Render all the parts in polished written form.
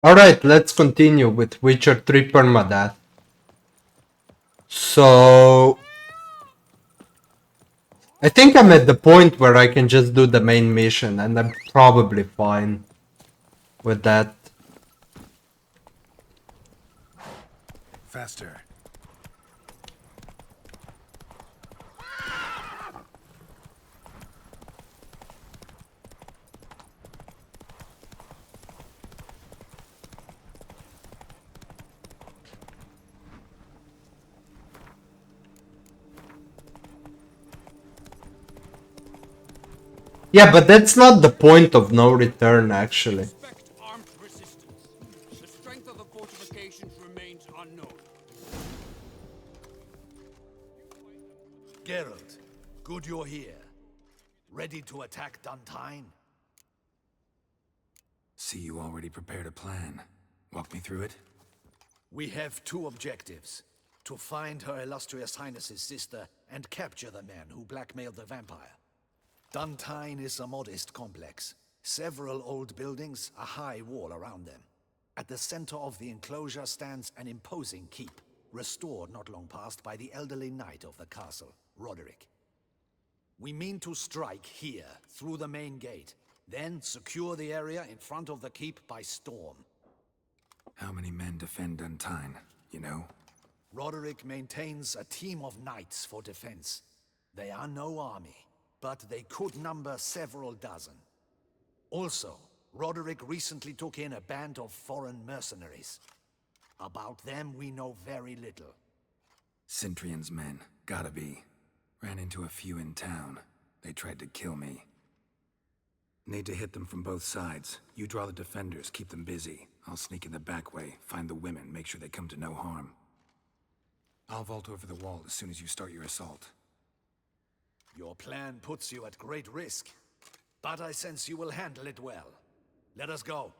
Alright, let's continue with Witcher 3 Permadeath. So... I think I'm at the point where I can just do the main mission, and I'm probably fine with that. Faster. Yeah, but that's not the point of no return, actually. Expect armed resistance. The strength of the fortifications remains unknown. Geralt, good you're here. Ready to attack Duntine? See, you already prepared a plan. Walk me through it. We have two objectives. To find Her Illustrious Highness's sister and capture the man who blackmailed the vampire. Duntine is a modest complex. Several old buildings, a high wall around them. At the center of the enclosure stands an imposing keep, restored not long past by the elderly knight of the castle, Roderick. We mean to strike here, through the main gate, then secure the area in front of the keep by storm. How many men defend Duntine, you know? Roderick maintains a team of knights for defense. They are no army, but they could number several dozen. Also, Roderick recently took in a band of foreign mercenaries. About them we know very little. Cintrian's men, gotta be. Ran into a few in town. They tried to kill me. Need to hit them from both sides. You draw the defenders, keep them busy. I'll sneak in the back way, find the women, make sure they come to no harm. I'll vault over the wall as soon as you start your assault. Your plan puts you at great risk, but I sense you will handle it well. Let us go.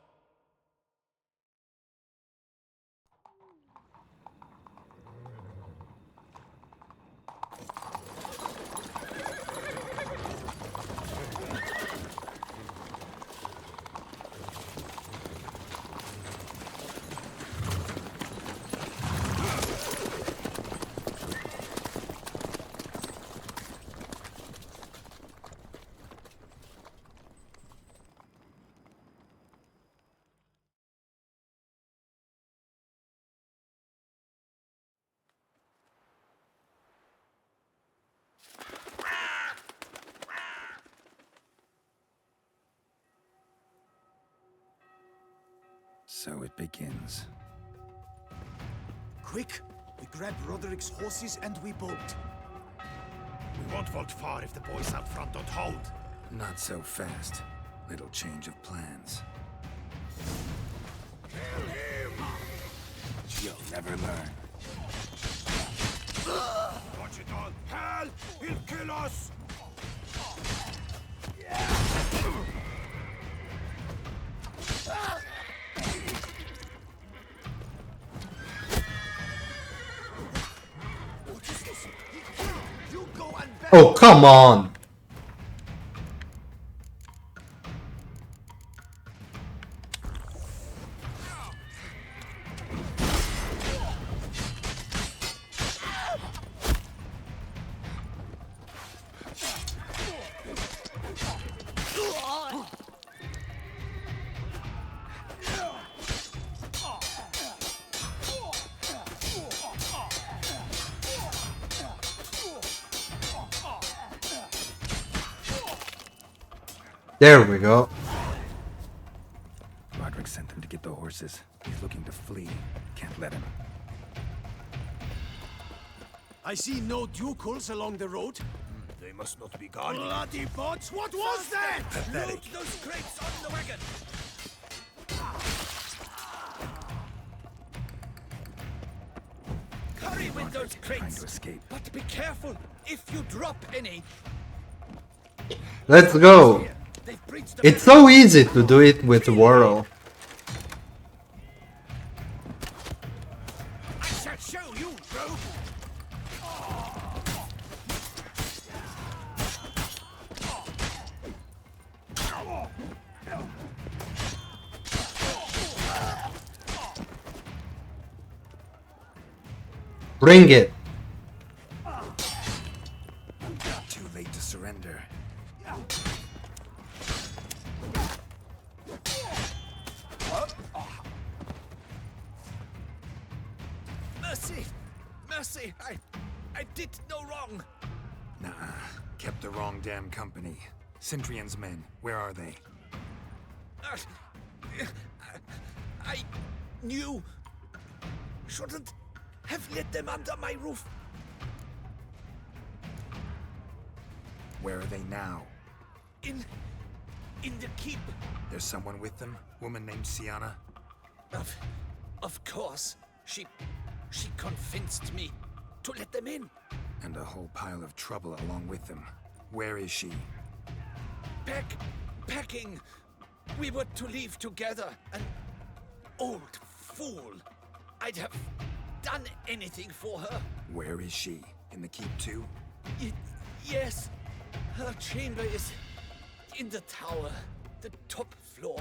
So it begins. Quick! We grab Roderick's horses and we bolt. We won't vault far if the boys out front don't hold. Not so fast. Little change of plans. Kill him! You'll never learn. Watch it all. Hell! He'll kill us! What is this? You go and back. Oh, come on! There we go. Roderick sent them to get the horses. He's looking to flee. Can't let him. I see no ducals along the road. They must not be guarding. Bloody bots! What was that? Pathetic. Loot those crates on the wagon! Hurry with those Trying crates! to escape. But be careful! If you drop any, Let's go! they've breached the It's so easy to do it with Whirl. I shall show you, rogue! Bring it. Too late to surrender. Mercy! Mercy! I did no wrong! Nah, kept the wrong damn company. Centrion's men, where are they? I knew. Shouldn't have let them under my roof. Where are they now? In the keep. There's someone with them? Woman named Sienna? Of course. She convinced me to let them in. And a whole pile of trouble along with them. Where is she? Packing. We were to leave together. An old fool. I'd have done anything for her. Where is she? In the keep too? Yes. Her chamber is in the tower. The top floor.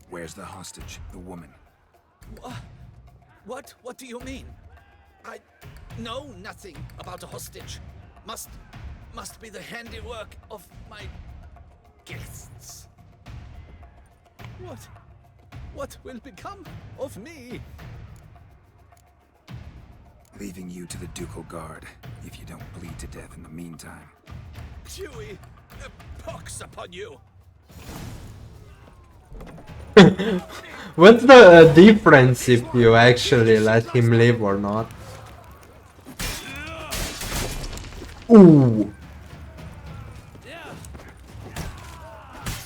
Where's the hostage, the woman? What? What do you mean? I know nothing about a hostage. Must be the handiwork of my guests. What will become of me? Leaving you to the ducal guard, if you don't bleed to death in the meantime. Chewie, pox upon you. What's the difference if you actually let him live or not? Ooh.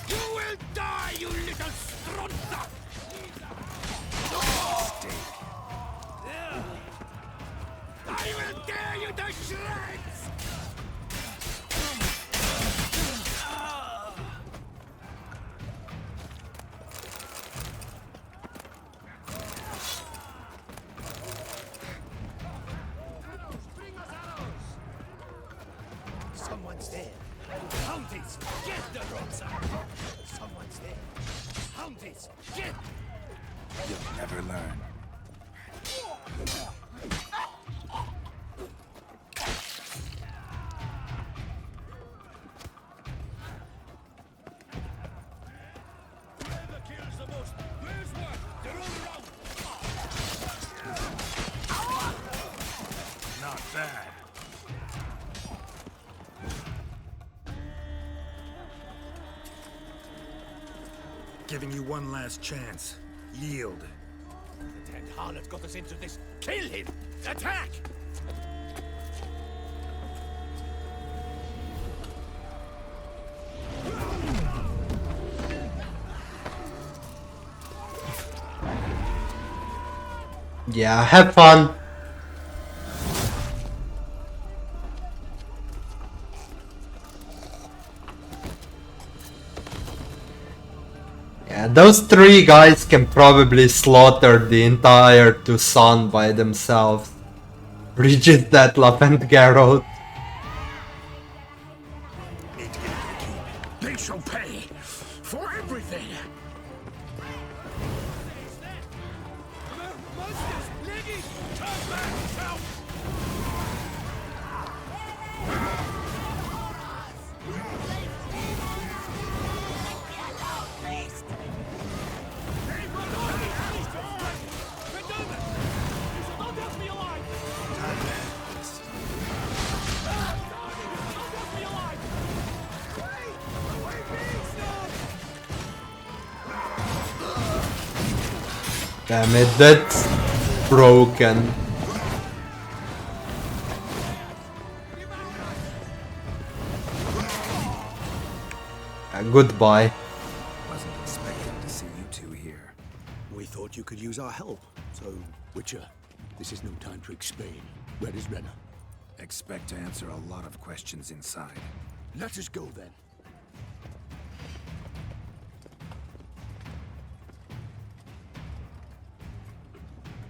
You will die, you little strunter! I will tear you to shreds! Someone's there. Houndies, get the ropes out. Someone's there. Houndies, get. You'll never learn. Whoever kills the most, where's one? They're all around. Not bad. Giving you one last chance. Yield. The dead harlot got us into this. Kill him! Attack! Yeah, have fun. Yeah, those three guys can probably slaughter the entire Tucson by themselves. Bridget, Detlef, and Geralt. Need to get into the keep. They shall pay for everything. Monsters! Leggy! Turn back! Help! Damn it, that's broken. Goodbye. Wasn't expecting to see you two here. We thought you could use our help. So, Witcher, this is no time to explain. Where is Renner? Expect to answer a lot of questions inside. Let us go then.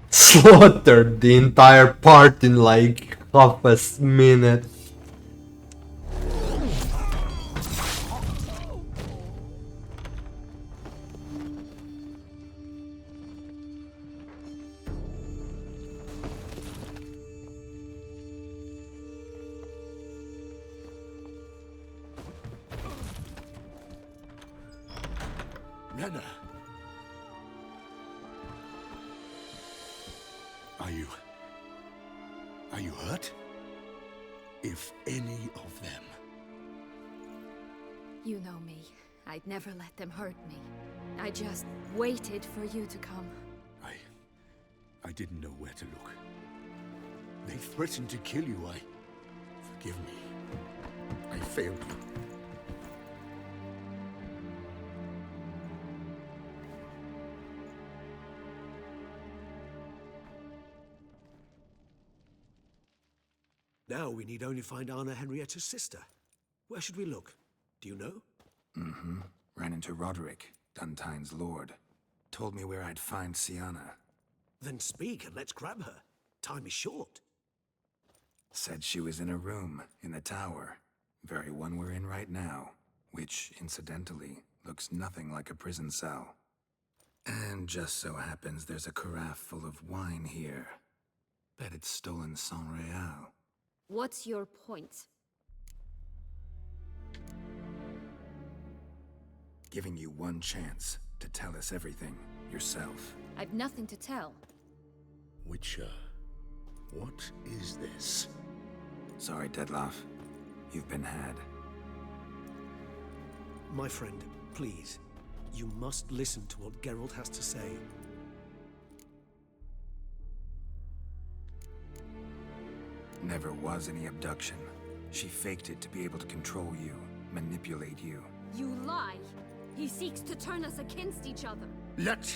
Slaughtered the entire part in like half a minute. Renner! Are you hurt? If any of them. You know me. I'd never let them hurt me. I just waited for you to come. I didn't know where to look. They threatened to kill you. Forgive me. I failed you. Now we need only find Anna Henrietta's sister. Where should we look? Do you know? Mm-hmm. Ran into Roderick, Duntine's lord. Told me where I'd find Sienna. Then speak and let's grab her. Time is short. Said she was in a room in the tower. Very one we're in right now. Which, incidentally, looks nothing like a prison cell. And just so happens there's a carafe full of wine here. Bet it's stolen San Real. What's your point? Giving you one chance to tell us everything yourself. I've nothing to tell. Witcher, what is this? Sorry, Dettlaff. You've been had. My friend, please. You must listen to what Geralt has to say. Never was any abduction. She faked it to be able to control you, manipulate you. You lie! He seeks to turn us against each other. Let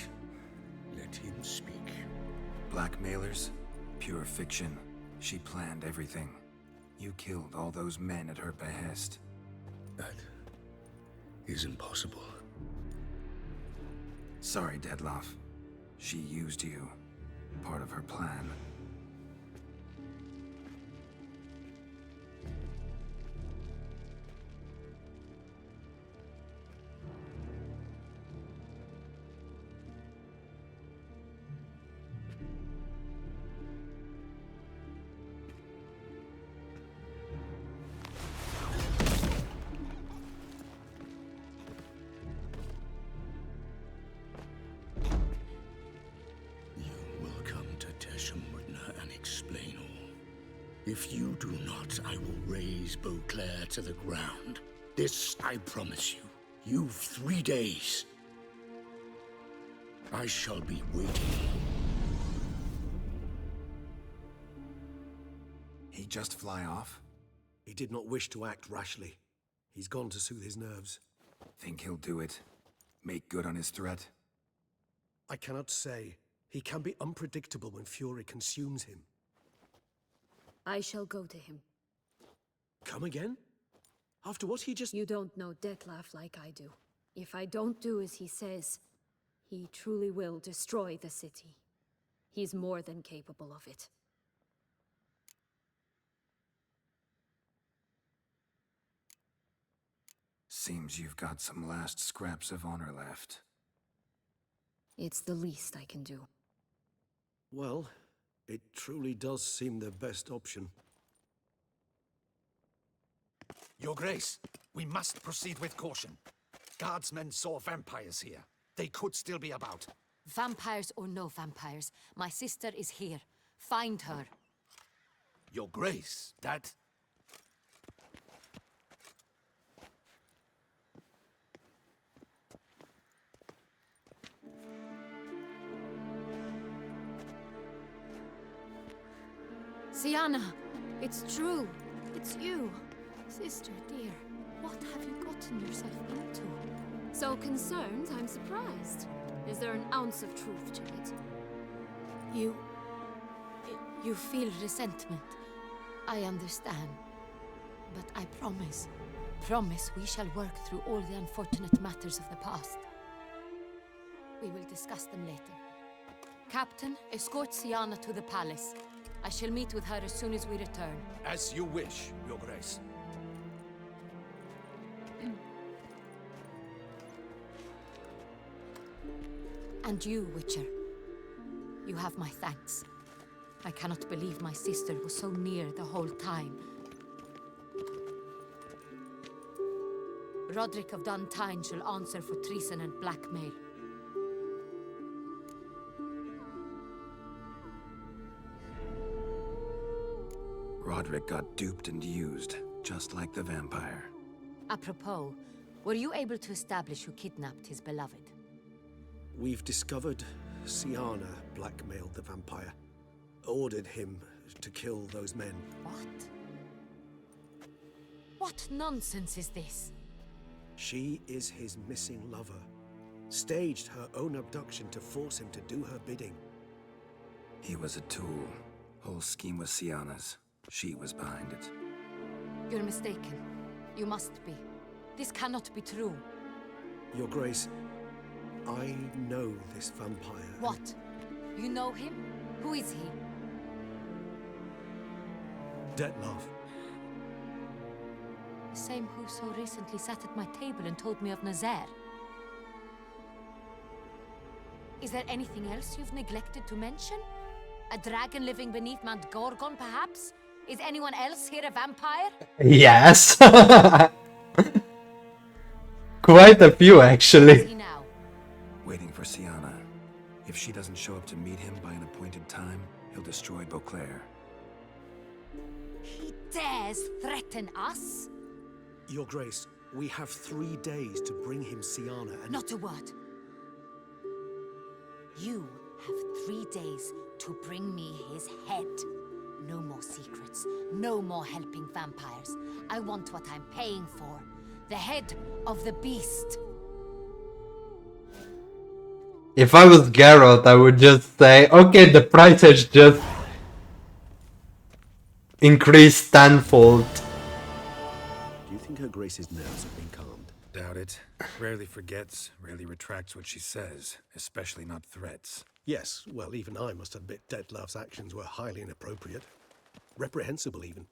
him speak. Blackmailers? Pure fiction. She planned everything. You killed all those men at her behest. That is impossible. Sorry, Dettlaff. She used you. Part of her plan. If you do not, I will raise Beauclair to the ground. This I promise you. You've 3 days. I shall be waiting. He just fly off? He did not wish to act rashly. He's gone to soothe his nerves. Think he'll do it? Make good on his threat? I cannot say. He can be unpredictable when fury consumes him. I shall go to him. Come again? After what he just— You don't know Dettlaff like I do. If I don't do as he says, he truly will destroy the city. He's more than capable of it. Seems you've got some last scraps of honor left. It's the least I can do. Well, it truly does seem the best option. Your Grace, we must proceed with caution. Guardsmen saw vampires here. They could still be about. Vampires or no vampires, my sister is here. Find her. Your Grace, that... Sienna, it's true. It's you. Sister, dear, what have you gotten yourself into? So concerned, I'm surprised. Is there an ounce of truth to it? You feel resentment. I understand. But I promise we shall work through all the unfortunate matters of the past. We will discuss them later. Captain, escort Sienna to the palace. I shall meet with her as soon as we return. As you wish, Your Grace. And you, Witcher. You have my thanks. I cannot believe my sister was so near the whole time. Roderick of Duntine shall answer for treason and blackmail. Roderick got duped and used, just like the vampire. Apropos, were you able to establish who kidnapped his beloved? We've discovered Siana blackmailed the vampire. Ordered him to kill those men. What? What nonsense is this? She is his missing lover. Staged her own abduction to force him to do her bidding. He was a tool. Whole scheme was Siana's. She was behind it. You're mistaken. You must be. This cannot be true. Your Grace, I know this vampire. What? You know him? Who is he? Detlef. The same who so recently sat at my table and told me of Nazaire. Is there anything else you've neglected to mention? A dragon living beneath Mount Gorgon, perhaps? Is anyone else here a vampire? Yes. Quite a few, actually. Is he now? Waiting for Siana. If she doesn't show up to meet him by an appointed time, he'll destroy Beauclair. He dares threaten us? Your Grace, we have 3 days to bring him Siana and... Not a word. You have 3 days to bring me his head. No more secrets. No more helping vampires. I want what I'm paying for. The head of the beast. If I was Geralt, I would just say, okay, the price has just increased tenfold. Do you think Her Grace's nerves have been calmed? Doubt it. Rarely forgets, rarely retracts what she says, especially not threats. Yes, well, even I must admit Detlef's actions were highly inappropriate. Reprehensible, even.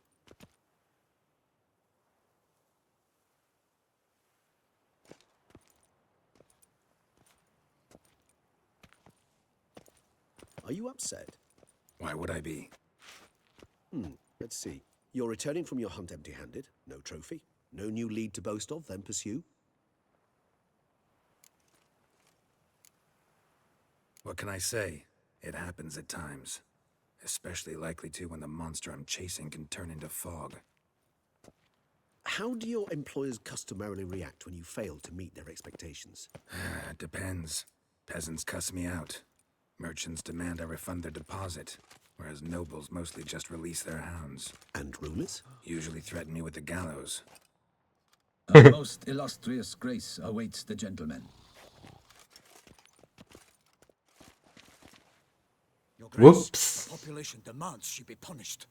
Are you upset? Why would I be? Let's see. You're returning from your hunt empty-handed. No trophy. No new lead to boast of, then pursue. What can I say? It happens at times. Especially likely to when the monster I'm chasing can turn into fog. How do your employers customarily react when you fail to meet their expectations? Depends. Peasants cuss me out. Merchants demand I refund their deposit, whereas nobles mostly just release their hounds. And rulers? Usually threaten me with the gallows. A most illustrious grace awaits the gentleman. Your Grace, Whoops. the population demands she be punished.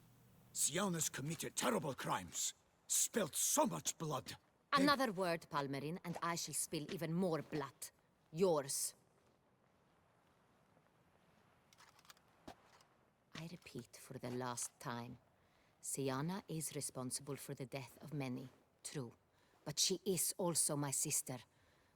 Siana's committed terrible crimes. Spilt so much blood. Another word, Palmerin, and I shall spill even more blood. Yours. I repeat for the last time. Siana is responsible for the death of many, true. But she is also my sister.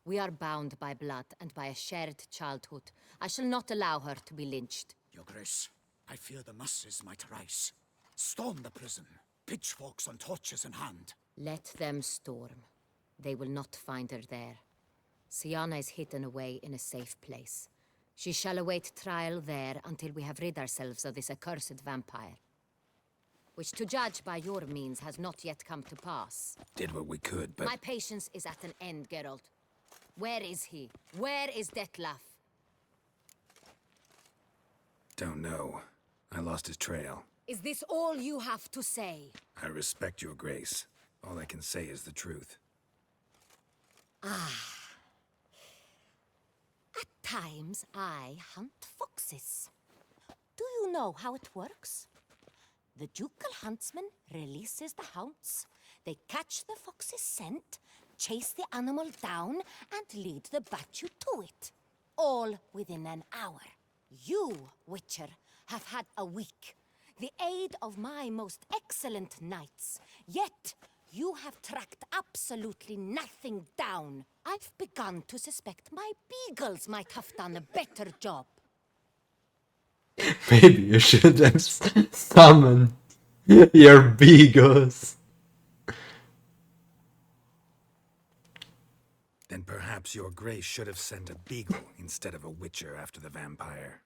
We are bound by blood and by a shared childhood. I shall not allow her to be lynched. Your Grace, I fear the masses might rise. Storm the prison, pitchforks and torches in hand. Let them storm. They will not find her there. Siana is hidden away in a safe place. She shall await trial there until we have rid ourselves of this accursed vampire. Which, to judge by your means, has not yet come to pass. Did what we could, but... My patience is at an end, Geralt. Where is he? Where is Detlef? Don't know. I lost his trail. Is this all you have to say? I respect your grace. All I can say is the truth. At times, I hunt foxes. Do you know how it works? The ducal huntsman releases the hounds. They catch the fox's scent, chase the animal down, and lead the battue to it. All within an hour. You, Witcher, have had a week. The aid of my most excellent knights. Yet, you have tracked absolutely nothing down. I've begun to suspect my beagles might have done a better job. Maybe you should have summoned your beagles. Then perhaps your grace should have sent a beagle instead of a witcher after the vampire.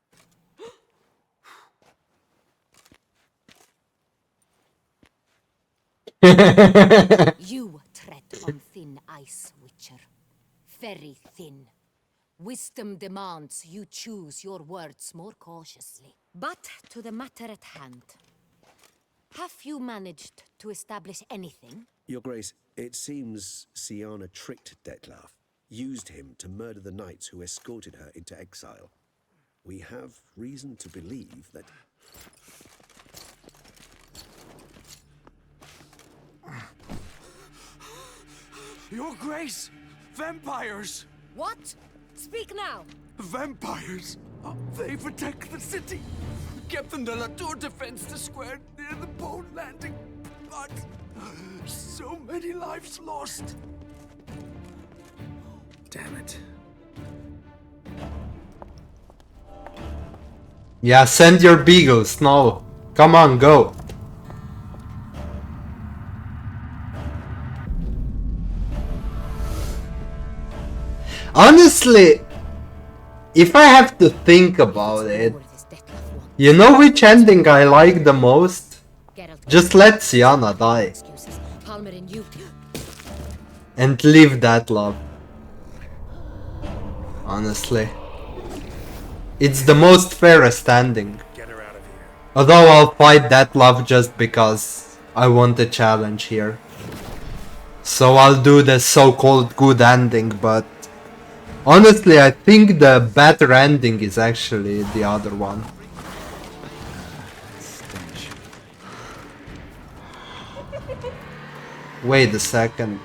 You tread on thin ice, Witcher. Very thin. Wisdom demands you choose your words more cautiously. But to the matter at hand. Have you managed to establish anything? Your Grace, it seems Siana tricked Detlaf, used him to murder the knights who escorted her into exile. We have reason to believe that... Your Grace! Vampires! What? Speak now! Vampires! They protect the city! Captain de la Tour defends the square near the boat landing, but so many lives lost. Damn it. Yeah, send your beagles, no. Come on, go. Honestly, if I have to think about it, you know which ending I like the most? Just let Siana die. And leave that love. Honestly. It's the most fairest ending. Although I'll fight that love just because I want a challenge here. So I'll do the so-called good ending, but honestly I think the better ending is actually the other one. Wait a second.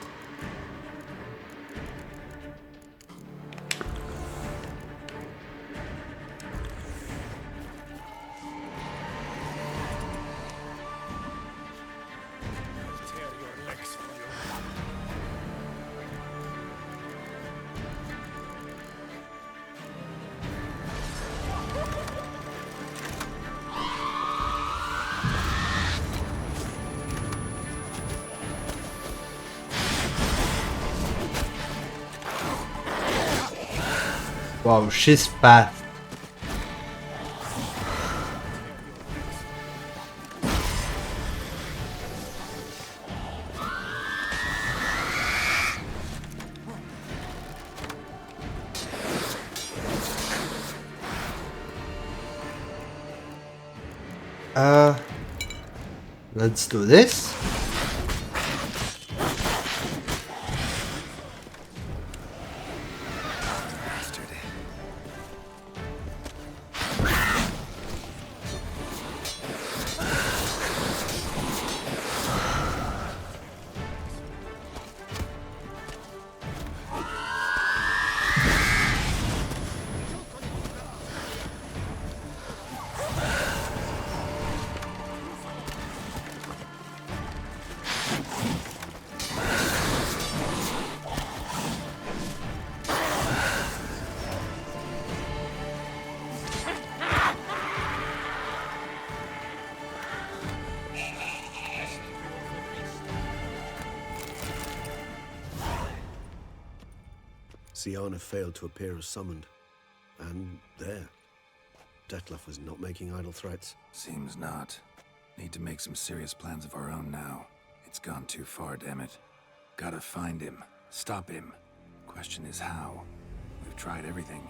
Wow, she's fast. Let's do this. Siana failed to appear as summoned. And there. Detlaf was not making idle threats. Seems not. Need to make some serious plans of our own now. It's gone too far, damn it. Gotta find him. Stop him. Question is how. We've tried everything.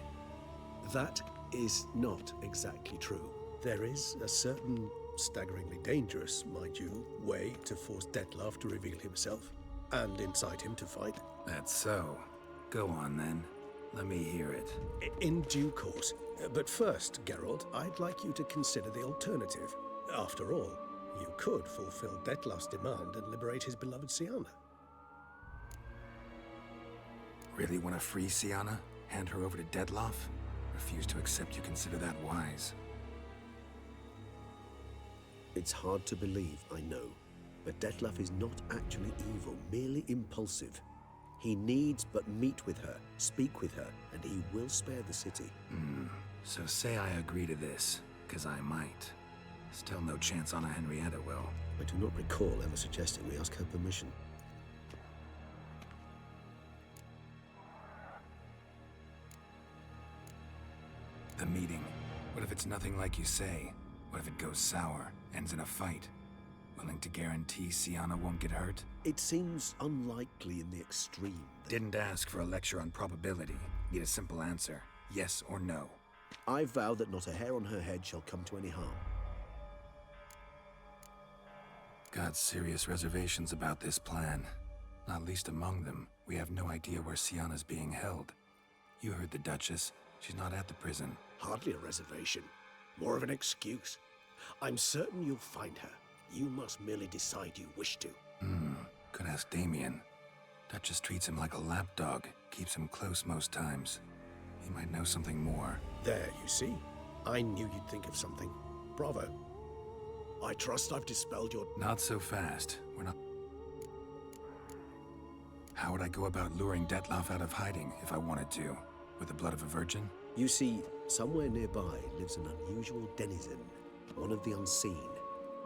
That is not exactly true. There is a certain, staggeringly dangerous, mind you, way to force Detlaf to reveal himself, and incite him to fight. That's so. Go on, then. Let me hear it. In due course. But first, Geralt, I'd like you to consider the alternative. After all, you could fulfill Detlaf's demand and liberate his beloved Siana. Really want to free Siana? Hand her over to Detlaf? Refuse to accept you consider that wise. It's hard to believe, I know. But Detlaf is not actually evil, merely impulsive. He needs but meet with her, speak with her, and he will spare the city. So say I agree to this, because I might. Still no chance Anna Henrietta will. I do not recall ever suggesting we ask her permission. the meeting. What if it's nothing like you say? What if it goes sour, ends in a fight? Willing to guarantee Sienna won't get hurt? It seems unlikely in the extreme. Didn't ask for a lecture on probability. Need a simple answer. Yes or no. I vow that not a hair on her head shall come to any harm. Got serious reservations about this plan. Not least among them, we have no idea where Sienna's being held. You heard the Duchess. She's not at the prison. Hardly a reservation. More of an excuse. I'm certain you'll find her. You must merely decide you wish to. Could ask Damien. Duchess treats him like a lapdog. Keeps him close most times. He might know something more. There, you see. I knew you'd think of something. Bravo. I trust I've dispelled your... Not so fast. We're not... How would I go about luring Detloff out of hiding if I wanted to? With the blood of a virgin? You see, somewhere nearby lives an unusual denizen. One of the unseen,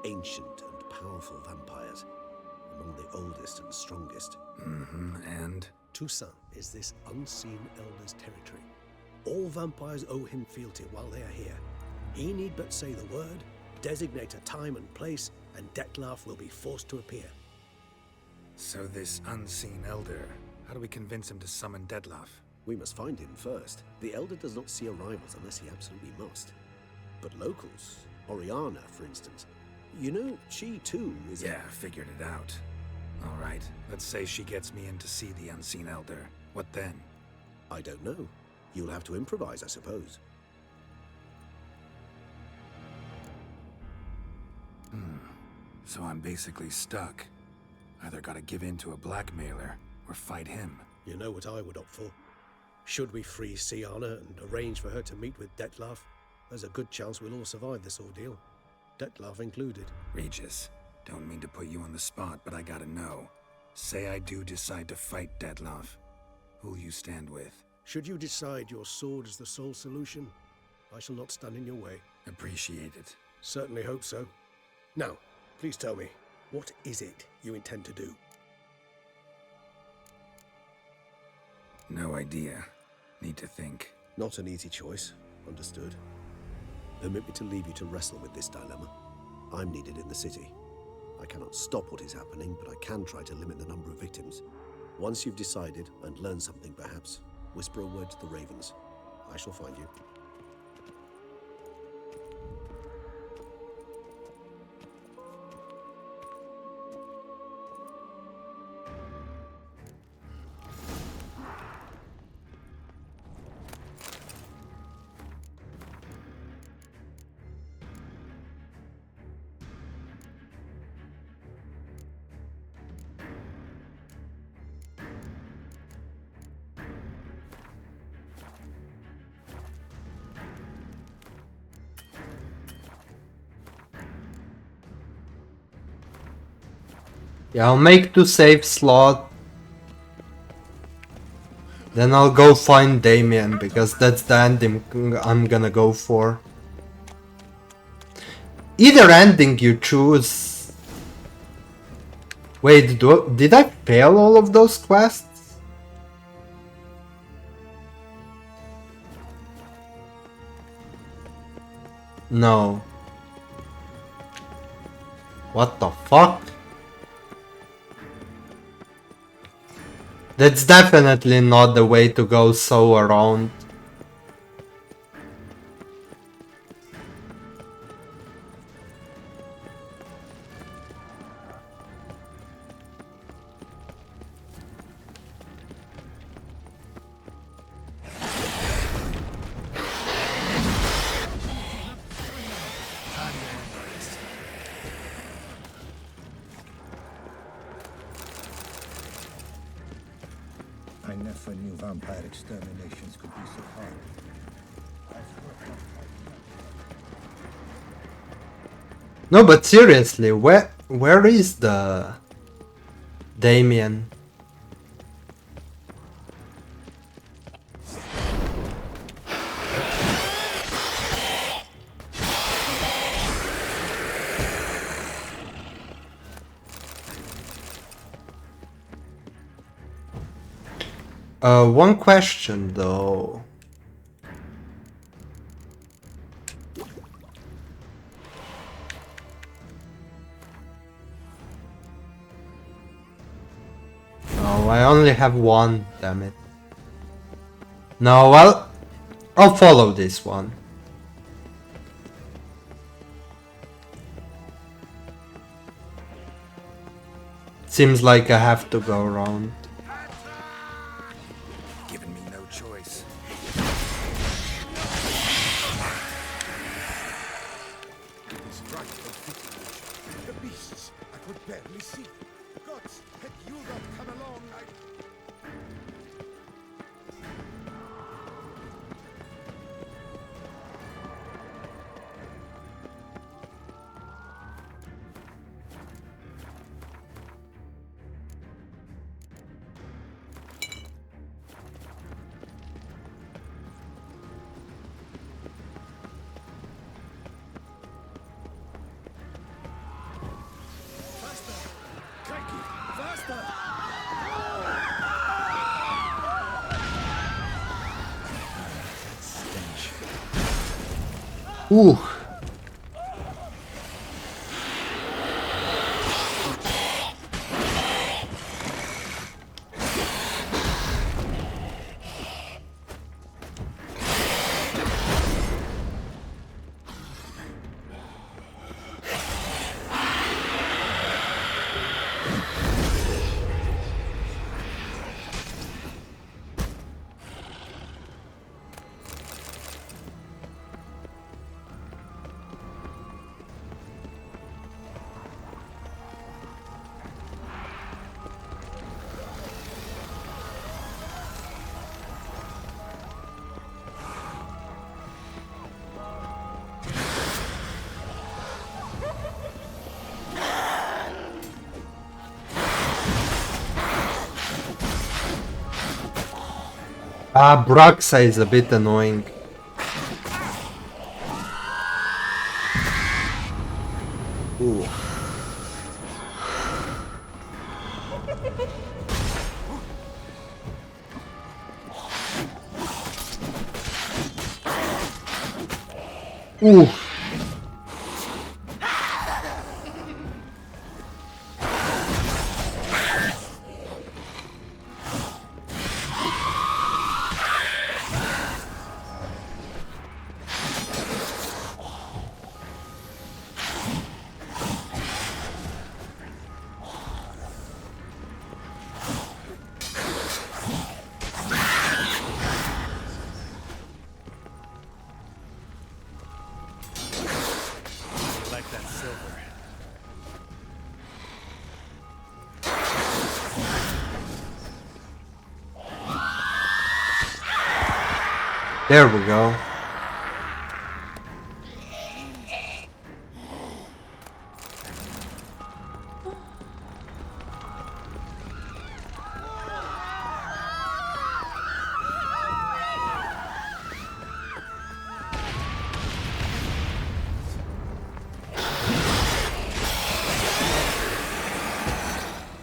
ancient and powerful vampires. Among the oldest and strongest. And? Toussaint is this unseen elder's territory. All vampires owe him fealty while they are here. He need but say the word, designate a time and place, and Detloff will be forced to appear. So this unseen elder, how do we convince him to summon Detloff? We must find him first. The elder does not see arrivals unless he absolutely must. But locals, Oriana, for instance, you know, she too is... Yeah, figured it out. All right, let's say she gets me in to see the unseen elder. What then? I don't know. You'll have to improvise, I suppose. So I'm basically stuck. Either gotta give in to a blackmailer, or fight him. You know what I would opt for. Should we free Sienna and arrange for her to meet with Detloff, there's a good chance we'll all survive this ordeal. Detloff included. Regis, don't mean to put you on the spot, but I gotta know. Say I do decide to fight Detloff. Who'll you stand with? Should you decide your sword is the sole solution, I shall not stand in your way. Appreciate it. Certainly hope so. Now, please tell me, what is it you intend to do? No idea. Need to think. Not an easy choice. Understood. Permit me to leave you to wrestle with this dilemma. I'm needed in the city. I cannot stop what is happening, but I can try to limit the number of victims. Once you've decided, and learned something perhaps, whisper a word to the ravens. I shall find you. Yeah, I'll make 2 save slot. Then I'll go find Damien, because that's the ending I'm gonna go for. Either ending you choose. Wait, did I fail all of those quests? No. What the fuck? That's definitely not the way to go so around. I never knew vampire exterminations could be so hard. No, but seriously, where is the Damien? One question though. No, I only have one, damn it. No, well, I'll follow this one. Seems like I have to go around. Giving me no choice. This frightful situation. The beasts, I could barely see. Gods, had you not come along, Ooh. Broxa is a bit annoying. Ooh. Ooh. There we go.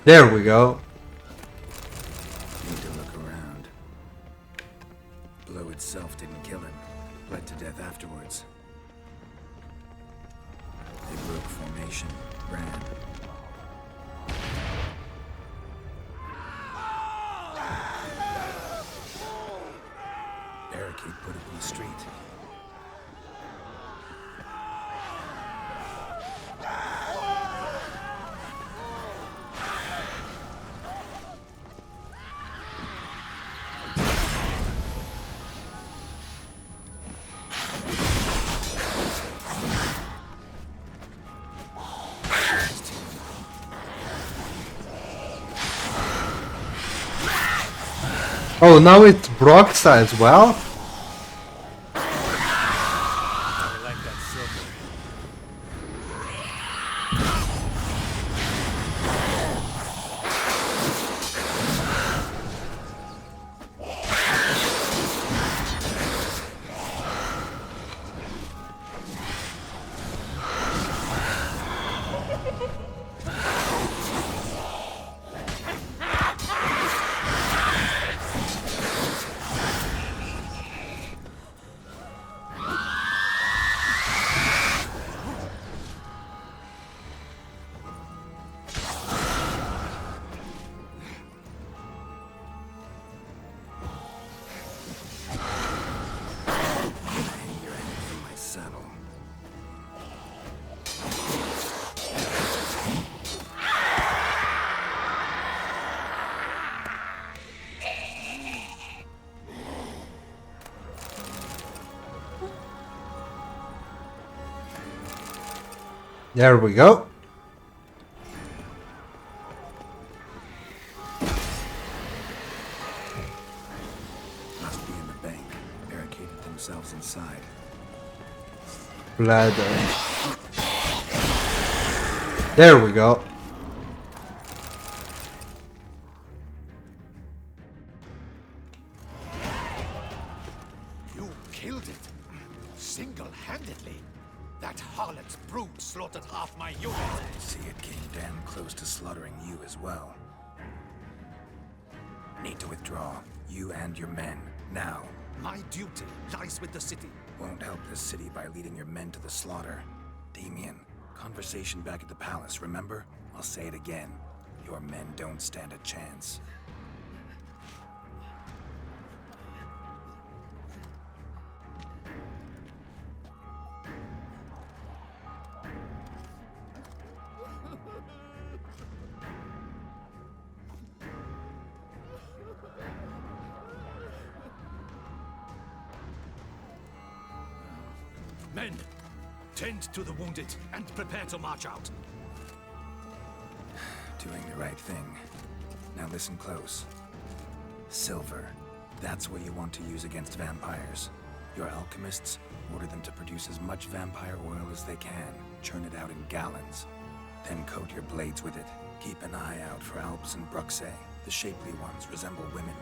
There we go. Need to look around. Blow itself didn't kill him. Bled to death afterwards. They broke formation, ran. Barricade put up in the street. Oh, now it's Broxa as well? There we go. Must be in the bank. Barricaded themselves inside. Bladder. There we go. You killed it. Single-handedly. That harlot's brood slaughtered half my unit. See, it came damn close to slaughtering you as well. Need to withdraw. You and your men. Now. My duty lies with the city. Won't help this city by leading your men to the slaughter. Damien, conversation back at the palace, remember? I'll say it again. Your men don't stand a chance. Men, tend to the wounded and prepare to march out. Doing the right thing. Now listen close. Silver. That's what you want to use against vampires. Your alchemists, order them to produce as much vampire oil as they can. Churn it out in gallons. Then coat your blades with it. Keep an eye out for Alps and Bruxae. The shapely ones resemble women.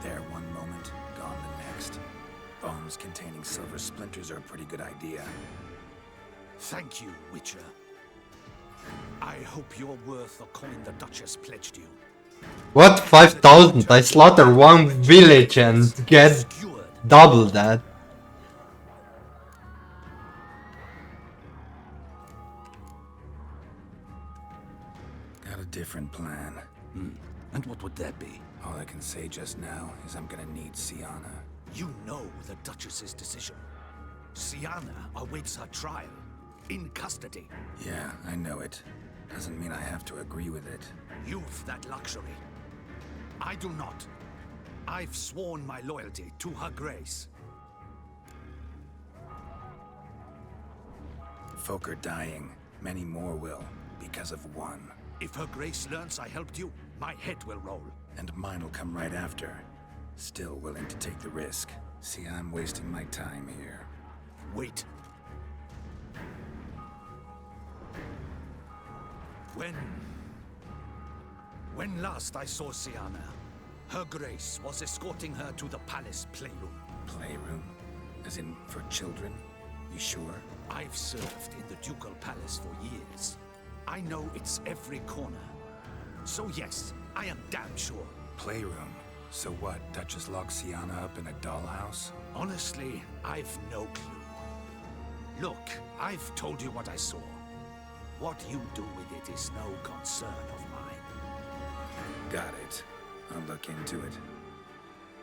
There one moment, gone the next. Bombs containing silver splinters are a pretty good idea. Thank you, Witcher. I hope you're worth the coin the Duchess pledged you. What? 5,000? I slaughter one village and get double that. Got a different plan. And what would that be? All I can say just now is I'm gonna need Siana. You know the Duchess's decision. Siana awaits her trial. In custody. Yeah, I know it. Doesn't mean I have to agree with it. You've that luxury. I do not. I've sworn my loyalty to Her Grace. Folk are dying. Many more will, because of one. If Her Grace learns I helped you, my head will roll. And mine will come right after. Still willing to take the risk. See, I'm wasting my time here. Wait. When last I saw Siana, Her Grace was escorting her to the palace playroom. Playroom? As in, for children? You sure? I've served in the ducal palace for years. I know it's every corner. So yes, I am damn sure. Playroom? So what, Duchess locked Siana up in a dollhouse? Honestly, I've no clue. Look, I've told you what I saw. What you do with it is no concern of mine. Got it. I'll look into it.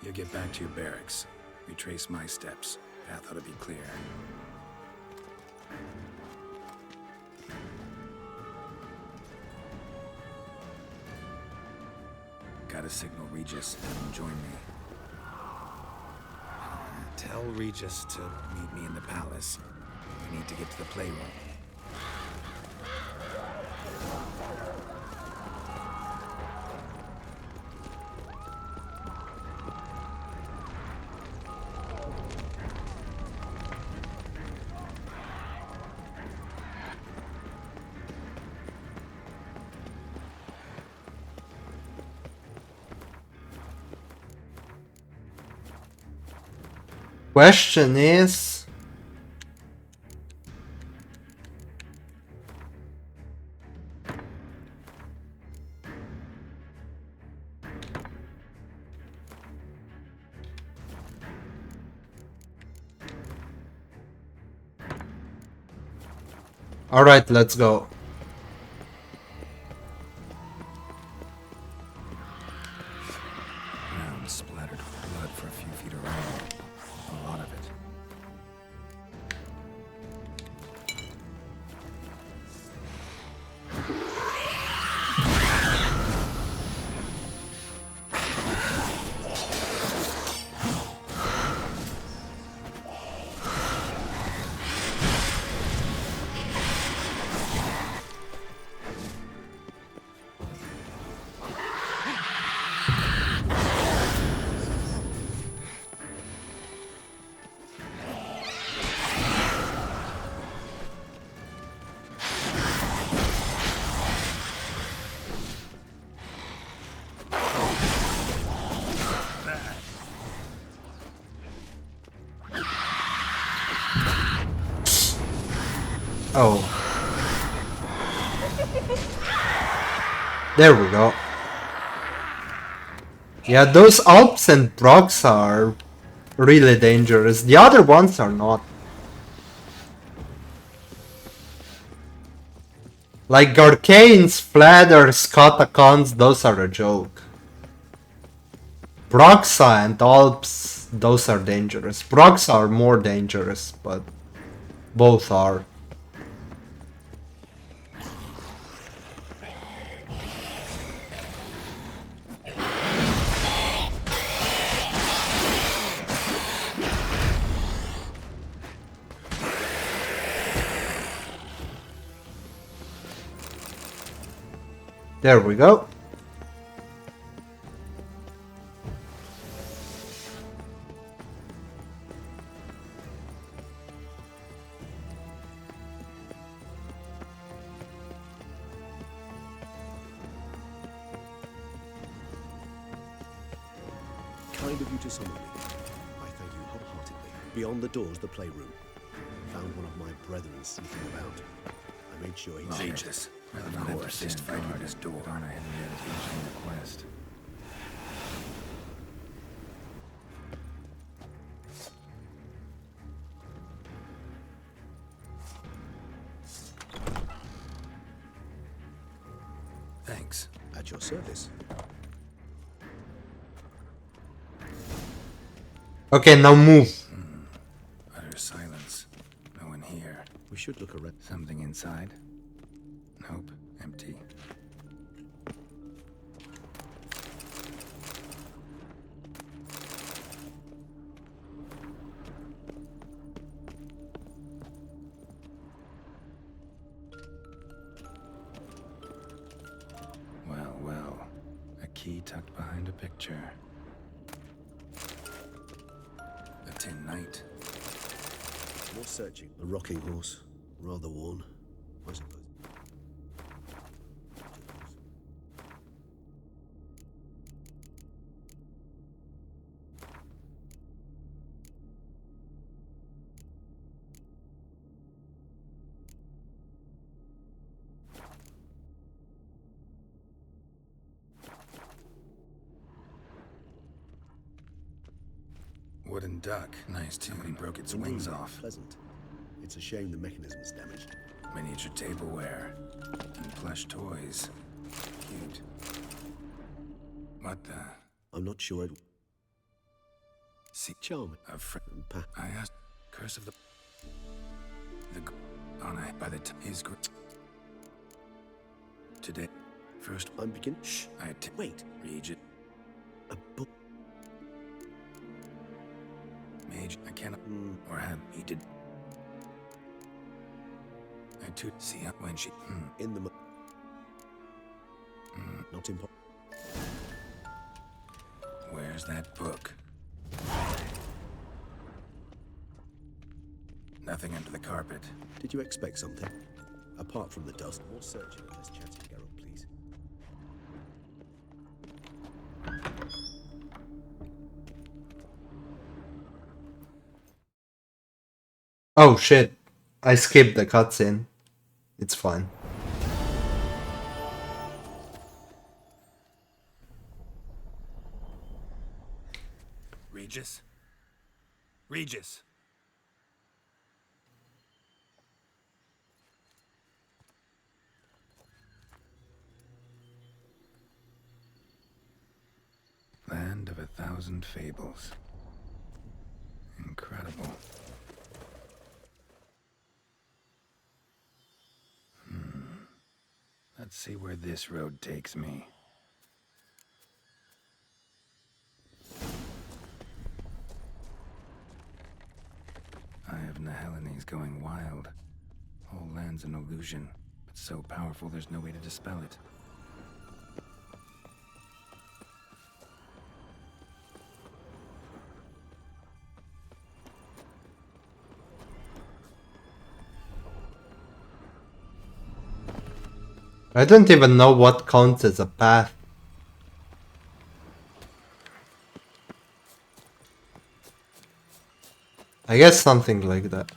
You get back to your barracks. Retrace my steps. Path ought to be clear. Gotta signal Regis. Have him join me. Tell Regis to meet me in the palace. We need to get to the playroom. Question is... Alright, let's go. Ground splattered with blood for a few feet around. A lot of it. Oh. There we go. Yeah, those Alps and Brocs are really dangerous. The other ones are not. Like Garcanes, Fladders, Katacons, those are a joke. Broxa and Alps, those are dangerous. Broxa are more dangerous, but both are. There we go. Kind of you to summon me. I thank you wholeheartedly. Beyond the doors, the playroom. Found one of my brethren sneaking about. I made sure he Aegis. Of course, this fight with his door. I had an invitation request. Thanks. At your service. Okay, now move. Utter silence. No one here. We should look around. Something inside? Nope. Empty. Well, well. A key tucked behind a picture. A tin knight. More searching. A rocking horse. Rather worn, I suppose. Wooden duck. Nice too. Somebody broke its wings off. Pleasant. It's a shame the mechanism is damaged. Miniature tableware. And plush toys. Cute. What the? I'm not sure I'd... See, Charming. a friend. I asked. Curse of the. On a. By the his. Today. First. I'm begin. Shh. Wait. Regent. A book. Mage. I cannot. Or have. He did. I too. See when she. In the. Not impossible. Where's that book? Nothing under the carpet. Did you expect something? Apart from the dust. More searching, less chatting, Geralt, please. Oh shit. I skipped the cutscene. It's fine. Regis? Regis! Land of 1,000 fables. Incredible. Let's see where this road takes me. Eye of Nehelines going wild. Whole land's an illusion, but so powerful there's no way to dispel it. I don't even know what counts as a path. I guess something like that.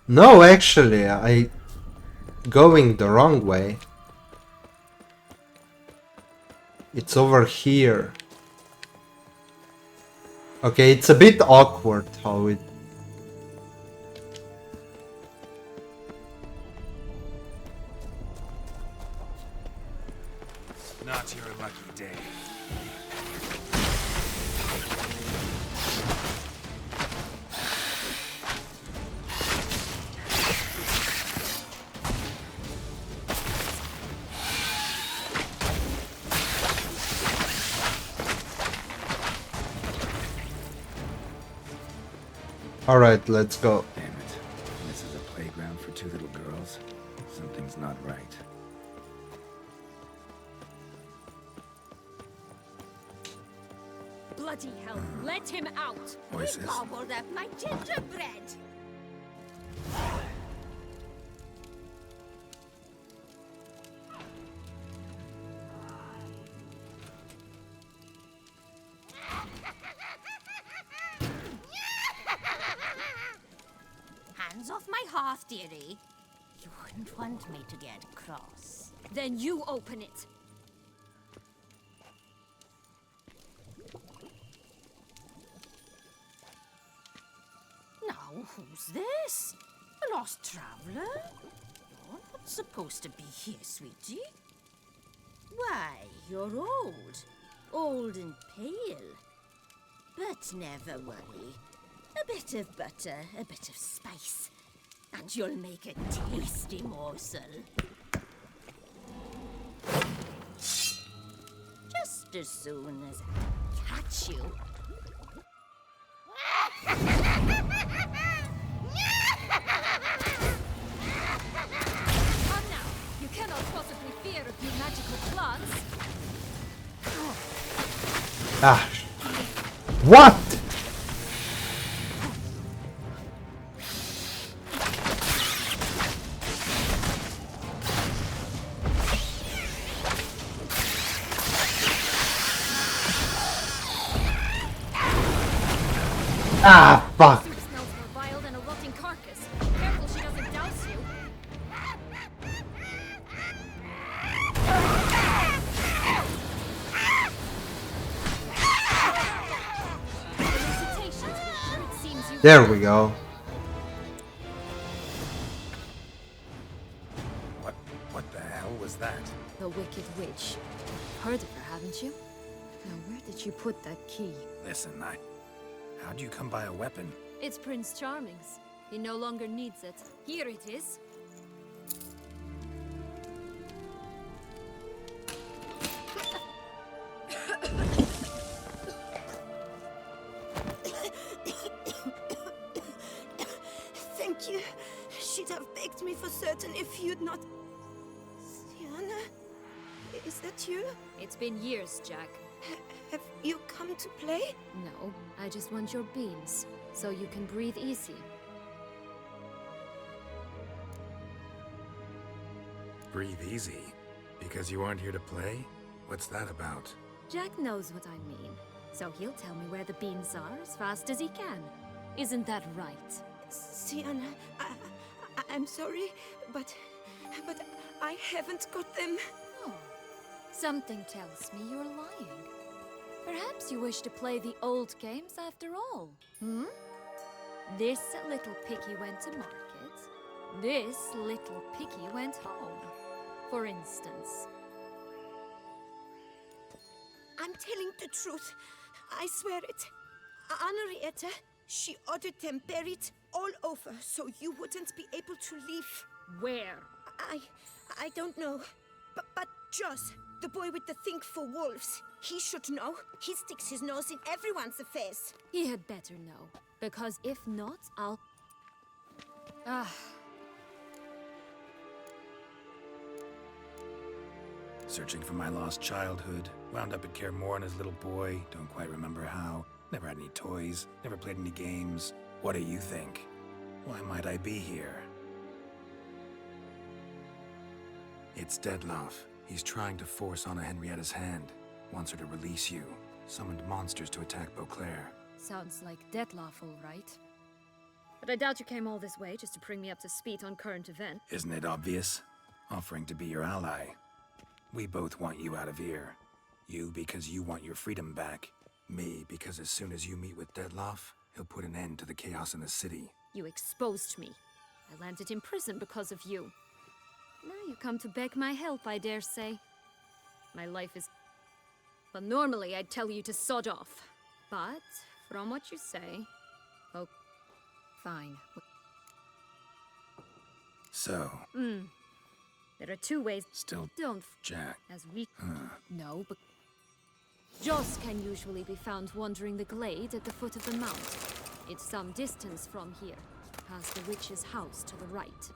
No, actually, I going the wrong way. It's over here. Okay, it's a bit awkward how it... Not your lucky day. Alright, let's go. Damn it. This is a playground for two little girls. Something's not right. Bloody hell, let him out! Voices. Gobbled up my gingerbread! Hands off my hearth, dearie. You wouldn't want me to get cross. Then you open it. Now, who's this? A lost traveler? You're not supposed to be here, sweetie. Why, you're old. Old and pale. But never worry. A bit of butter, a bit of spice, and you'll make a tasty morsel. Just as soon as I catch you. Come now! You cannot possibly fear a few magical plants. Ah. What? Ah, fuck. Soup smells more vile than a rotting carcass. Careful she doesn't douse you. Felicitations, Witcher. It seems you... There we go. What the hell was that? The Wicked Witch. Heard of her, haven't you? Now, where did you put that key? Listen, how'd you come by a weapon? It's Prince Charming's. He no longer needs it. Here it is. Thank you. She'd have begged me for certain if you'd not... Sienna? Is that you? It's been years, Jack. Have you come to play? No, I just want your beans, so you can breathe easy. Breathe easy? Because you aren't here to play? What's that about? Jack knows what I mean, so he'll tell me where the beans are as fast as he can. Isn't that right? Sienna, I'm sorry, but I haven't got them. Oh, something tells me you're lying. Perhaps you wish to play the old games after all, hmm? This little piggy went to market. This little piggy went home, for instance. I'm telling the truth. I swear it. Henrietta, she ordered them buried all over so you wouldn't be able to leave. Where? I don't know. But Joss, the boy with the thing for wolves, he should know. He sticks his nose in everyone's affairs. He had better know, because if not, I'll... Ah. Searching for my lost childhood. Wound up at Kaer Morhen as a little boy. Don't quite remember how. Never had any toys. Never played any games. What do you think? Why might I be here? It's Dettlaff. He's trying to force Anna Henrietta's hand. Wants her to release you. Summoned monsters to attack Beauclair. Sounds like Dettlaff, all right. But I doubt you came all this way just to bring me up to speed on current events. Isn't it obvious? Offering to be your ally. We both want you out of here. You because you want your freedom back. Me because as soon as you meet with Dettlaff, he'll put an end to the chaos in the city. You exposed me. I landed in prison because of you. Now you come to beg my help, I dare say. My life is... Well, normally I'd tell you to sod off. But, from what you say... Oh, fine. So... There are two ways... Still... Don't... Jack... As we... No, but... Joss can usually be found wandering the glade at the foot of the mount. It's some distance from here, past the witch's house to the right.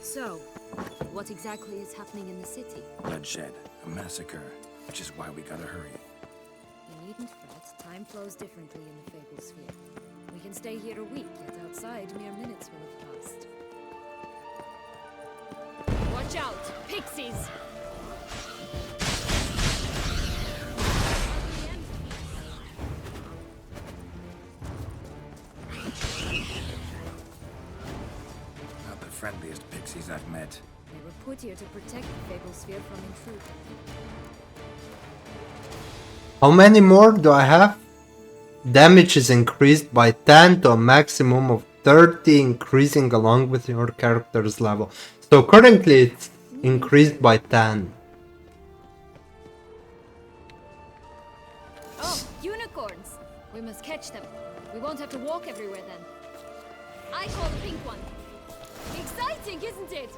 So, what exactly is happening in the city? Bloodshed. A massacre. Which is why we gotta hurry. You needn't fret. Time flows differently in the Fable Sphere. We can stay here a week, yet outside mere minutes will have passed. Watch out! Pixies! Not the friendliest pixies I've met. They were put here to protect the Fable Sphere from intruders. How many more do I have? Damage is increased by 10 to a maximum of 30, increasing along with your character's level. So currently it's increased by 10. Oh, unicorns! We must catch them. We won't have to walk everywhere then. I call the pink one. Exciting, isn't it?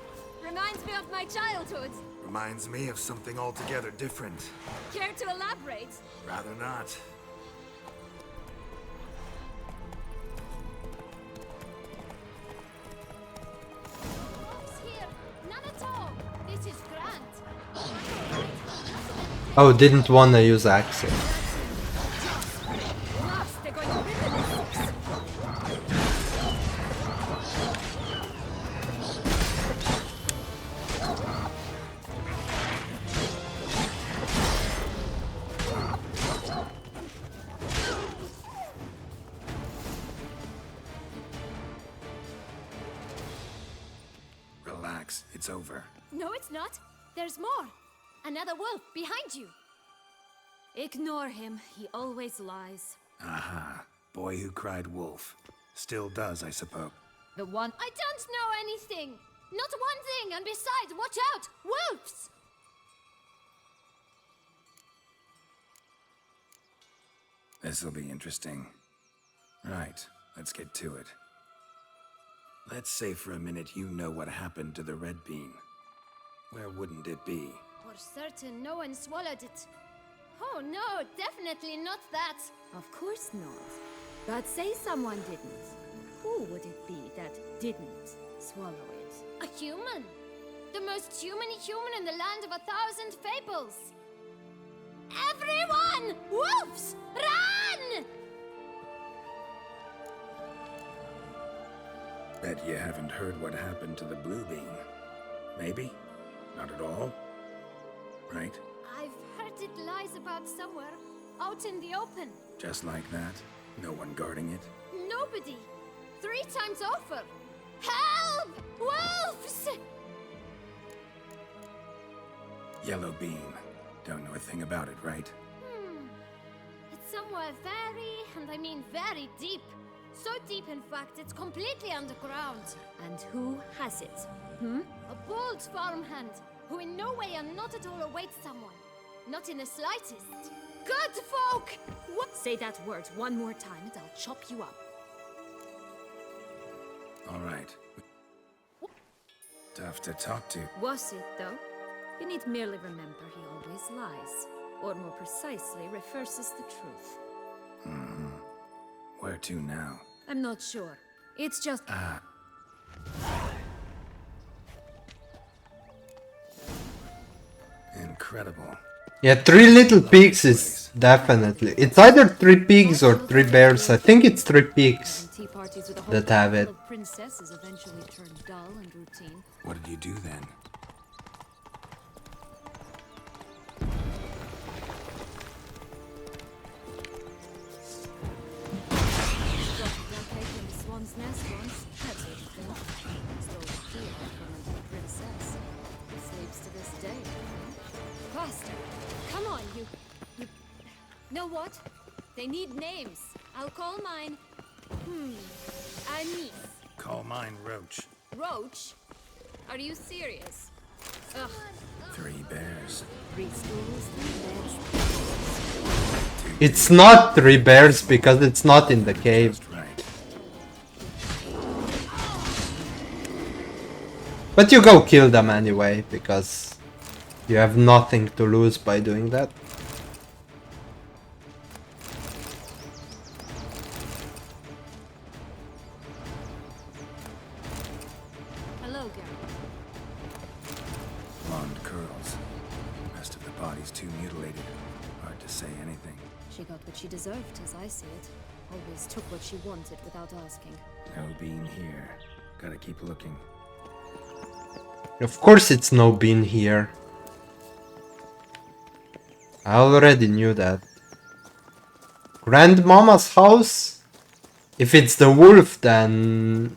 Reminds me of my childhood. Reminds me of something altogether different. Care to elaborate? Rather not. Here, none at all. This is grand. Oh, didn't wanna use access. They're going to rip in this. Relax, it's over. No, it's not. There's more. Another wolf behind you. Ignore him. He always lies. Aha. Boy who cried wolf. Still does, I suppose. The one... I don't know anything. Not one thing. And besides, watch out. Wolves! This'll be interesting. Right, let's get to it. Let's say for a minute you know what happened to the red bean. Where wouldn't it be? For certain, no one swallowed it. Oh no, definitely not that. Of course not. But say someone didn't. Who would it be that didn't swallow it? A human. The most human-y human in the land of 1,000 fables. Everyone! Wolves! Run! Bet you haven't heard what happened to the blue bean. Maybe? Not at all? Right? I've heard it lies about somewhere, out in the open. Just like that? No one guarding it? Nobody. 3 times over. Help! Wolves! Yellow bean. Don't know a thing about it, right? It's somewhere very, and I mean very deep. So deep, in fact, it's completely underground. And who has it? A bold farmhand, who in no way and not at all awaits someone. Not in the slightest. Good folk! What? Say that word one more time and I'll chop you up. All right. Tough to talk to. Was it, though? You need merely remember he always lies. Or more precisely, reverses the truth. Where to now? I'm not sure. It's just... Incredible. Yeah, 3 little pigs is definitely. It's either 3 pigs or 3 bears. I think it's 3 pigs tea parties with a whole that have couple it. of princesses eventually turned dull and routine. What did you do then? faster. Come on, you... Know what? They need names. I'll call mine... Anis. Call mine Roach. Roach? Are you serious? Ugh. 3 bears. 3 stools, 3 beds. It's not 3 bears because it's not in the cave. Just right. But you go kill them anyway, because you have nothing to lose by doing that. Hello, girl. Blonde curls. Rest of the body's too mutilated. Hard to say anything. She got what she deserved, as I see it. Always took what she wanted without asking. No bean here. Gotta keep looking. Of course it's no bean here. I already knew that. Grandmama's house? If it's the wolf, then...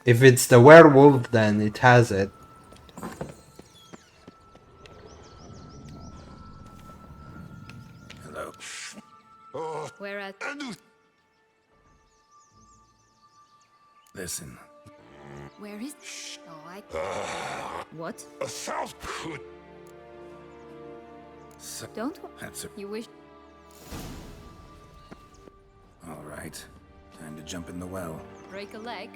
If it's the werewolf, then it has it. Hello. Where at... Listen. Where is... Oh, I... What? So Don't... that's You wish... all right. Time to jump in the well. Break a leg?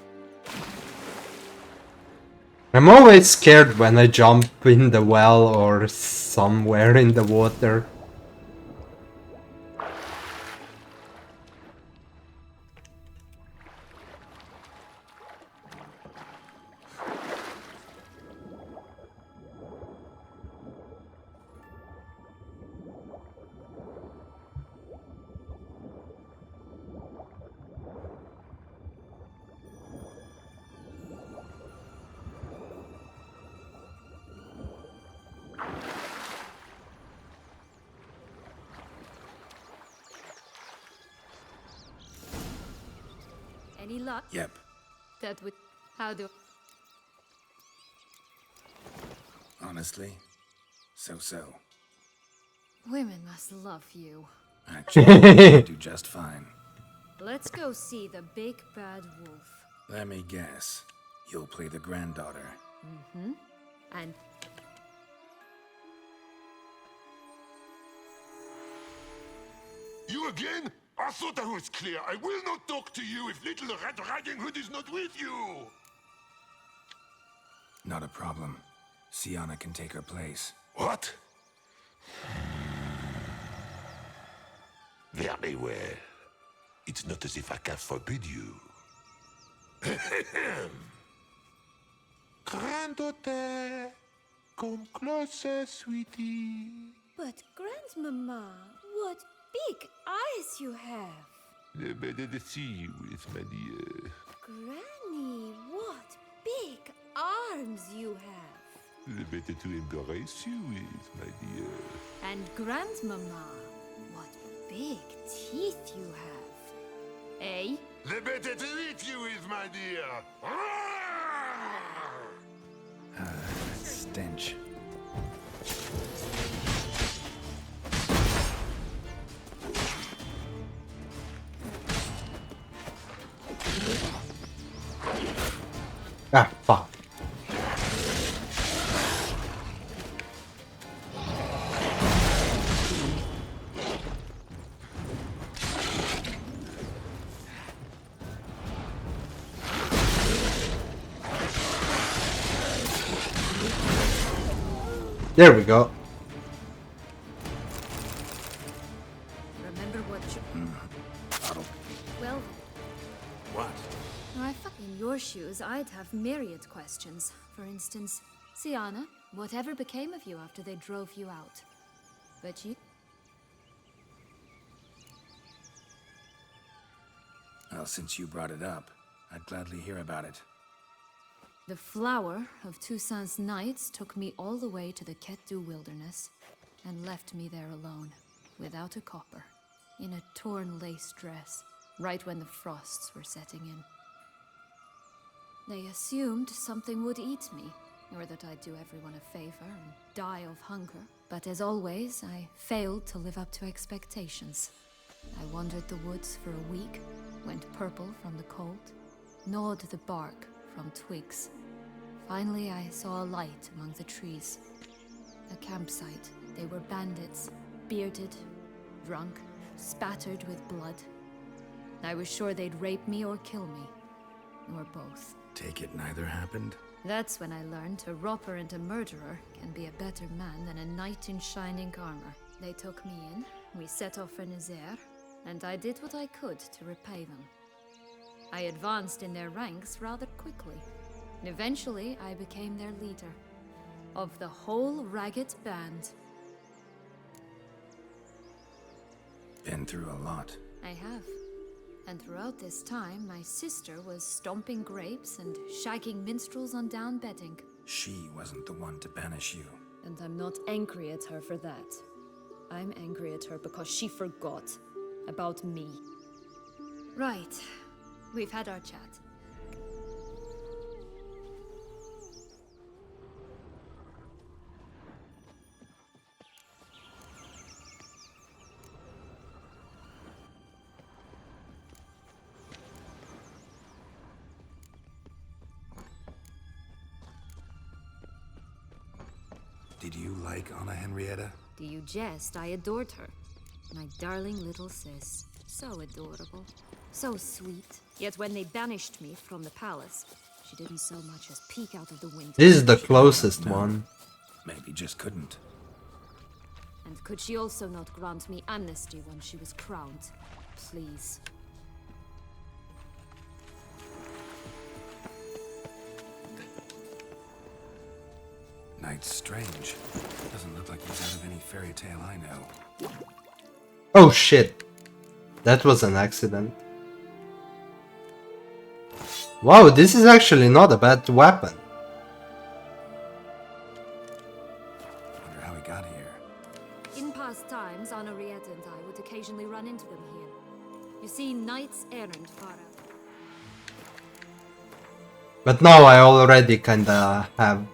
I'm always scared when I jump in the well or somewhere in the water. Any luck? Yep. That would... How do... Honestly, so-so. Women must love you. Actually, I do just fine. Let's go see the big bad wolf. Let me guess. You'll play the granddaughter. And... You again? I thought I was clear. I will not talk to you if little Red Riding Hood is not with you. Not a problem. Sienna can take her place. What? Very well. It's not as if I can forbid you. Granddaughter, come closer, sweetie. But, Grandmama, what big eyes you have. Better to see you with my dear. Granny, what big arms you have. Better to embrace you with my dear. And Grandmama, what big teeth you have. Eh? The better to eat you with my dear. Stench. Ah, fuck. There we go. Remember what you... Well, What? I in your shoes, I'd have myriad questions. For instance, Sienna, whatever became of you after they drove you out? But you... Well, since you brought it up, I'd gladly hear about it. The flower of Toussaint's knights took me all the way to the Ketdu wilderness and left me there alone, without a copper, in a torn lace dress, right when the frosts were setting in. They assumed something would eat me, or that I'd do everyone a favor and die of hunger. But as always, I failed to live up to expectations. I wandered the woods for a week, went purple from the cold, gnawed the bark from twigs. Finally, I saw a light among the trees. A campsite. They were bandits, bearded, drunk, spattered with blood. I was sure they'd rape me or kill me, or both. Take it neither happened? That's when I learned a robber and a murderer can be a better man than a knight in shining armor. They took me in, we set off for Nazaire, and I did what I could to repay them. I advanced in their ranks rather quickly. Eventually, I became their leader. Of the whole ragged band. Been through a lot. I have. And throughout this time, my sister was stomping grapes and shagging minstrels on down bedding. She wasn't the one to banish you. And I'm not angry at her for that. I'm angry at her because she forgot about me. Right. We've had our chat. Did you like Anna Henrietta? Do you jest? I adored her. My darling little sis. So adorable. So sweet. Yet when they banished me from the palace, she didn't so much as peek out of the window. This is the closest one. Maybe just couldn't. And could she also not grant me amnesty when she was crowned? Please. Knight's strange. Doesn't look like he's out of any fairy tale I know. Oh shit. That was an accident. Wow, this is actually not a bad weapon. Wonder how he got here. In past times, Henriette and I would occasionally run into them here. You see, knights errant far out. But now I already kinda have.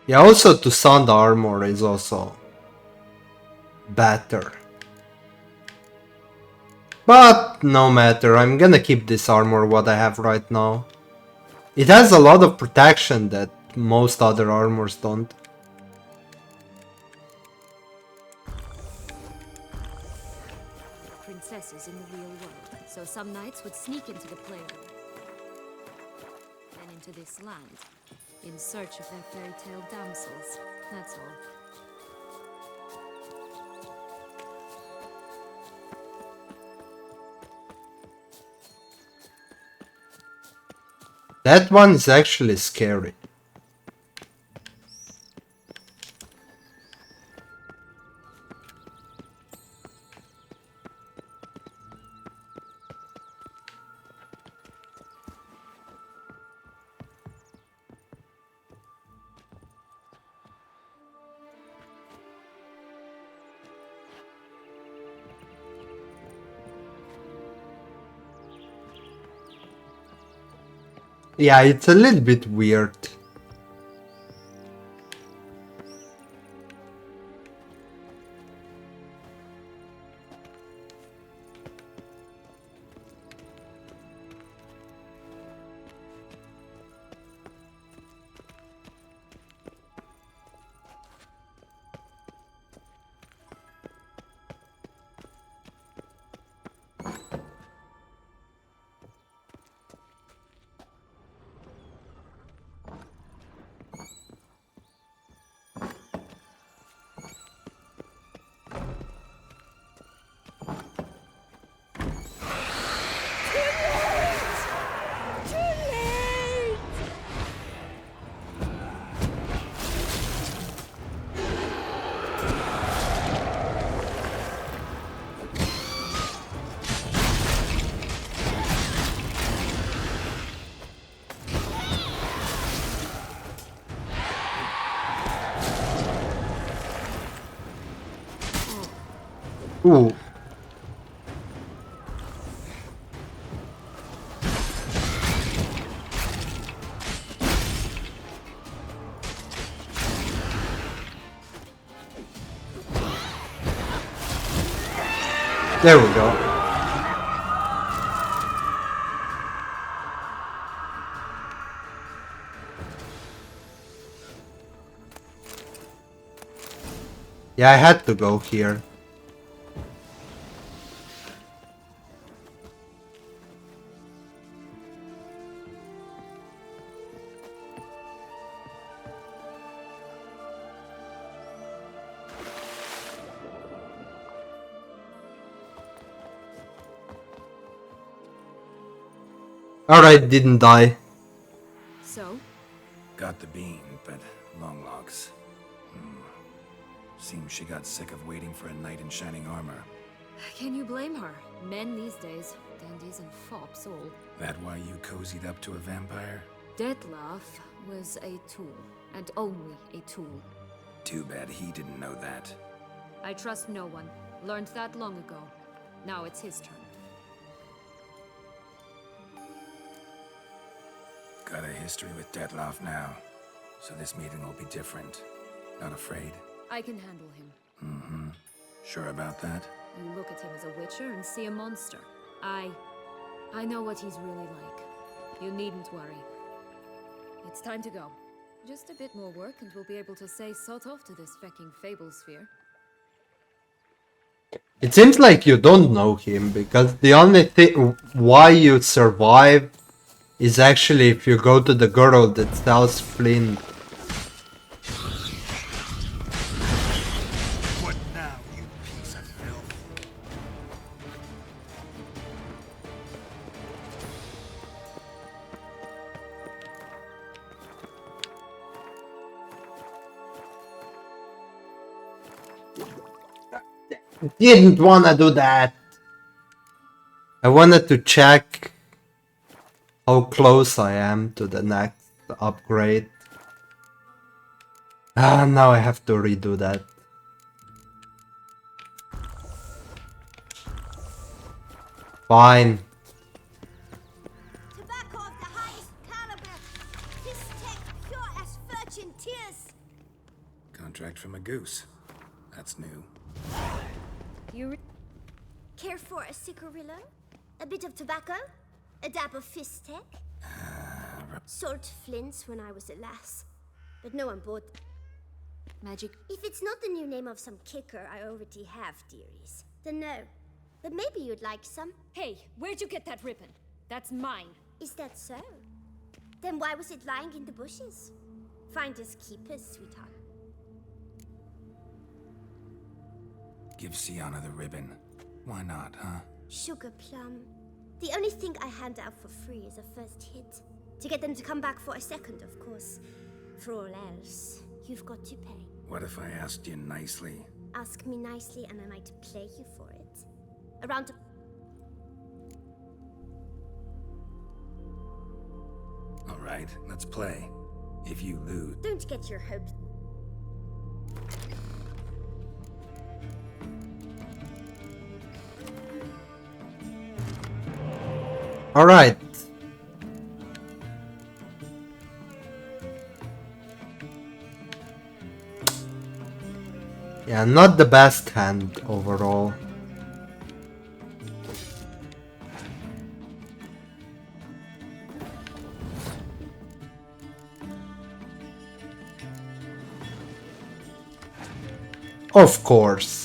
Yeah, also to sound armor is also better. But no matter, I'm gonna keep this armor what I have right now. It has a lot of protection that most other armors don't. Princesses in the real world, so some knights would sneak into the playroom. And into this land. In search of their fairy tale damsels, that's all. That one is actually scary. Yeah, it's a little bit weird. Ooh. There we go. Yeah, I had to go here. Alright, didn't die. So? Got the bean, but long logs. Seems she got sick of waiting for a knight in shining armor. Can you blame her? Men these days, dandies and fops all. That why you cozied up to a vampire? Dettlaff was a tool, and only a tool. Too bad he didn't know that. I trust no one. Learned that long ago. Now it's his turn. Got a history with Dettlaff now, so this meeting will be different. Not afraid? I can handle him. Mm-hmm. Sure about that? You look at him as a witcher and see a monster. I know what he's really like. You needn't worry. It's time to go. Just a bit more work and we'll be able to say sod off to this fecking fable sphere. It seems like you don't know him, because the only thing why you survive is actually if you go to the girl that sells flint. What now, you piece of filth? Didn't wanna do that. I wanted to check how close I am to the next upgrade. Now I have to redo that. Fine. Tobacco of the highest caliber. This tech pure as virgin tears. Contract from a goose. That's new. You care for a cigarillo? A bit of tobacco? A dab of fist tech? Sold flints when I was a lass, but no one bought them. Magic. If it's not the new name of some kicker I already have, dearies, then no. But maybe you'd like some. Hey, where'd you get that ribbon? That's mine. Is that so? Then why was it lying in the bushes? Finders keepers, sweetheart. Give Sienna the ribbon. Why not, huh? Sugar plum. The only thing I hand out for free is a first hit. To get them to come back for a second, of course. For all else, you've got to pay. What if I asked you nicely? Ask me nicely and I might play you for it. Around... Alright, let's play. If you lose... Don't get your hopes... Alright. Yeah, not the best hand overall. Of course.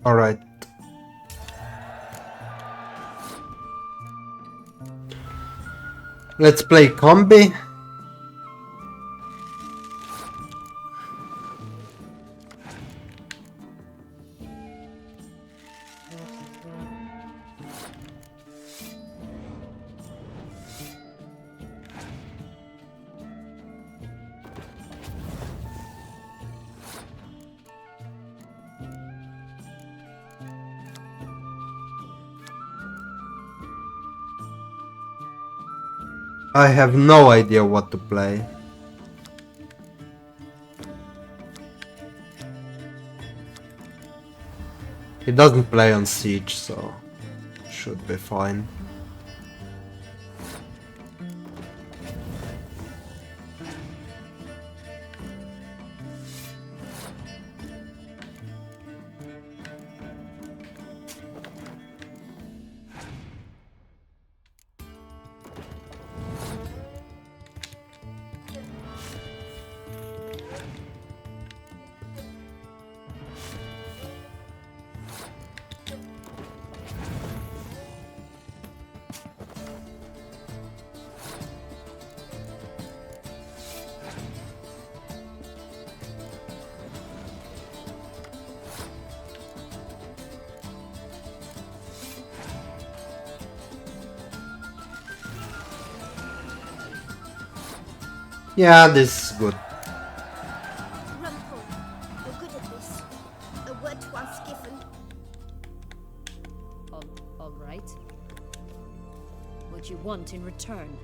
All right. Let's play combi. I have no idea what to play. He doesn't play on Siege, so should be fine. Yeah, this is good. Rumpole, you're good at this. A word once given. All right. What you want in return?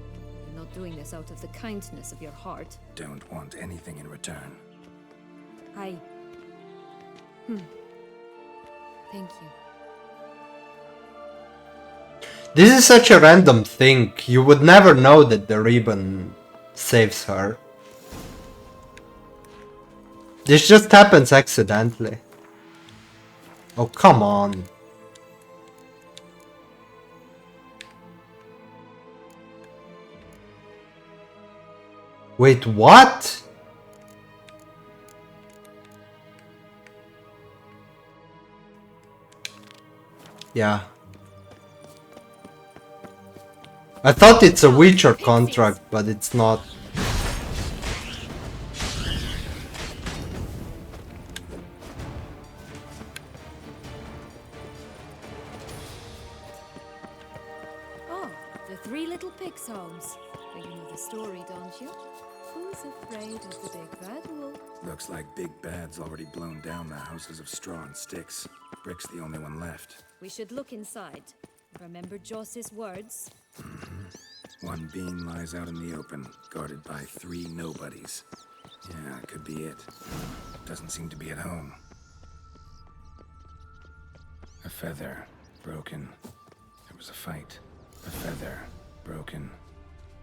You're not doing this out of the kindness of your heart. Don't want anything in return. Thank you. This is such a random thing. You would never know that the ribbon saves her. This just happens accidentally. Oh, come on. Wait, what? Yeah. I thought it's a Witcher contract, but it's not. Oh, the Three Little Pigs homes. You know the story, don't you? Who's afraid of the big bad wolf? Looks like Big Bad's already blown down the houses of straw and sticks. Brick's the only one left. We should look inside. Remember Joss's words? One being lies out in the open, guarded by 3 nobodies. Yeah, could be it. Doesn't seem to be at home. A feather, broken. There was a fight. A feather, broken.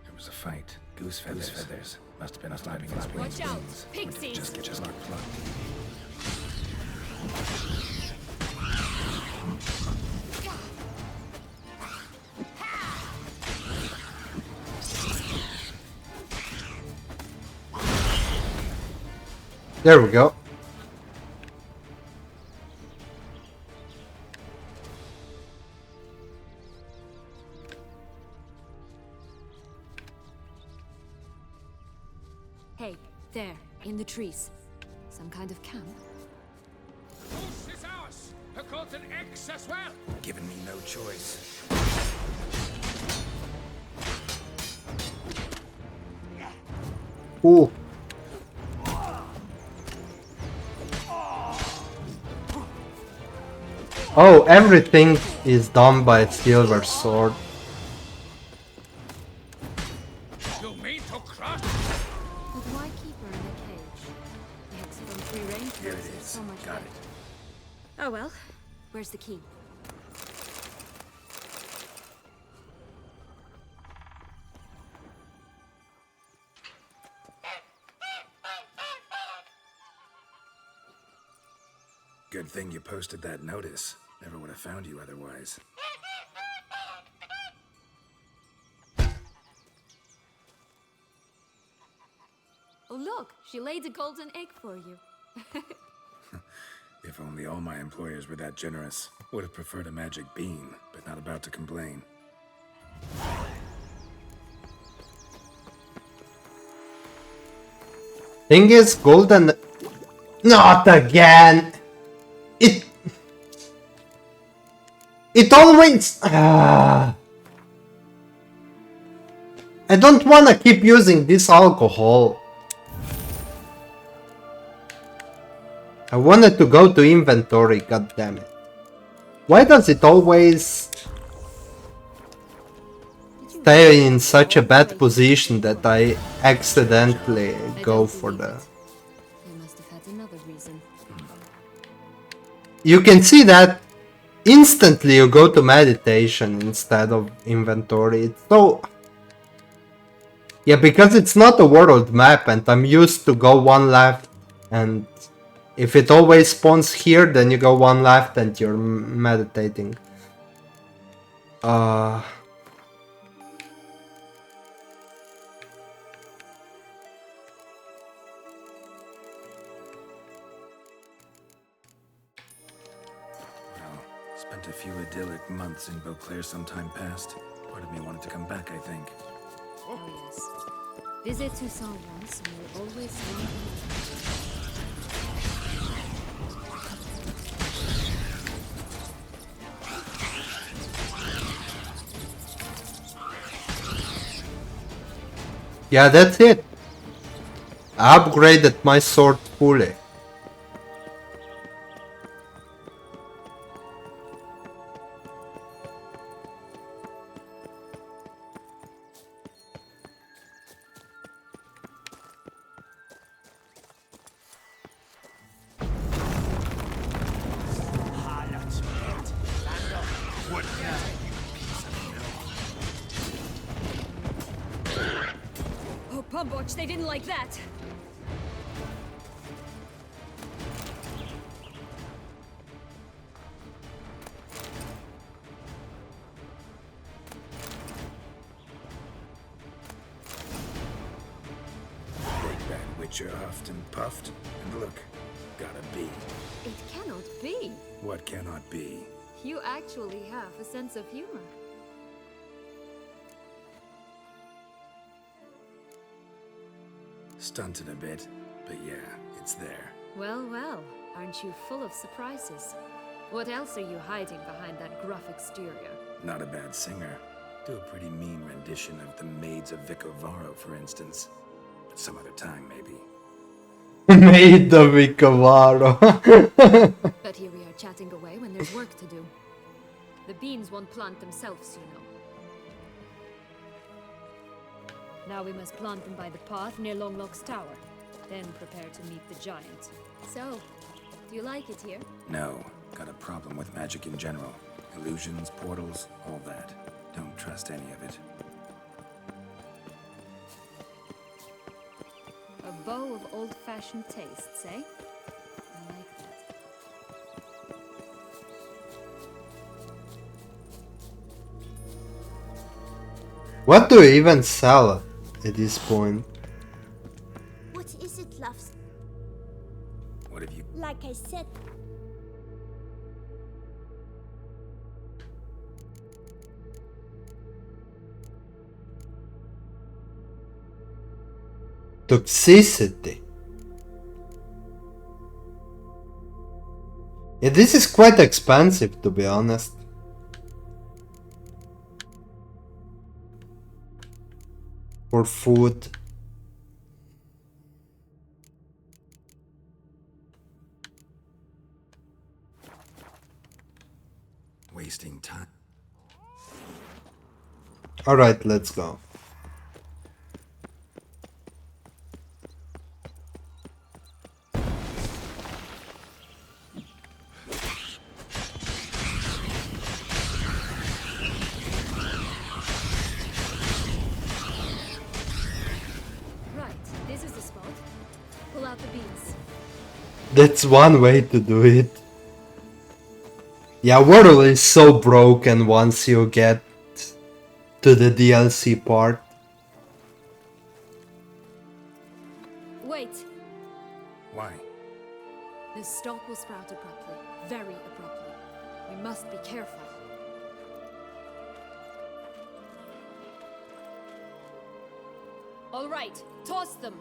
There was a fight. Goose feathers. Must have been a flapping his wings. Watch out! Pixies! Just got plucked. There we go. Hey, there, in the trees. Some kind of camp. Goose is ours! Her got an X as well! Giving me no choice. Ooh. Oh, everything is done by a silver sword. You mean to crush? But why keep her in a cage? Eggs from free range Here it birds are is. so much Got better. it. Oh well, where's the key? Good thing you posted that notice. Never would have found you otherwise. Oh look, she laid a golden egg for you. If only all my employers were that generous. Would have preferred a magic bean, but not about to complain. Thing is, golden. Not again! It always. I don't wanna keep using this alcohol. I wanted to go to inventory, god damn it. Why does it always... Did you stay in such a bad position that I accidentally go for the... They must have had another reason. You can see that instantly you go to meditation instead of inventory. It's so... Yeah, because it's not a world map and I'm used to go one left, and if it always spawns here, then you go one left and you're meditating. Well, spent a few idyllic months in Beauclair some time past. Part of me wanted to come back, I think. Oh yes. Visit Toussaint once and you'll always remember. Yeah, that's it. I upgraded my sword fully. Oh, Pumboch, they didn't like that. Big bad Witcher huffed and puffed, and look, gotta be. It cannot be. What cannot be? You actually have a sense of humor. Stunted a bit, but yeah, it's there. Well, well, aren't you full of surprises? What else are you hiding behind that gruff exterior? Not a bad singer. Do a pretty mean rendition of the Maids of Vicovaro, for instance. But some other time, maybe. Maid of Vicovaro. But here we are chatting away when there's work to do. The beans won't plant themselves, you know. Now we must plant them by the path near Longlock's tower. Then prepare to meet the giant. So, do you like it here? No, got a problem with magic in general. Illusions, portals, all that. Don't trust any of it. A bow of old-fashioned tastes, eh? I like that. What do you even sell at this point? What is it, loves? What have you... Like I said, Toxicity. Yeah, this is quite expensive, to be honest. For food. Wasting time. Alright, let's go. Right, this is the spot. Pull out the beans. That's one way to do it. Yeah, World is so broken once you get to the DLC part. Wait! Why? The stalk will sprout abruptly. Very abruptly. We must be careful. All right, toss them!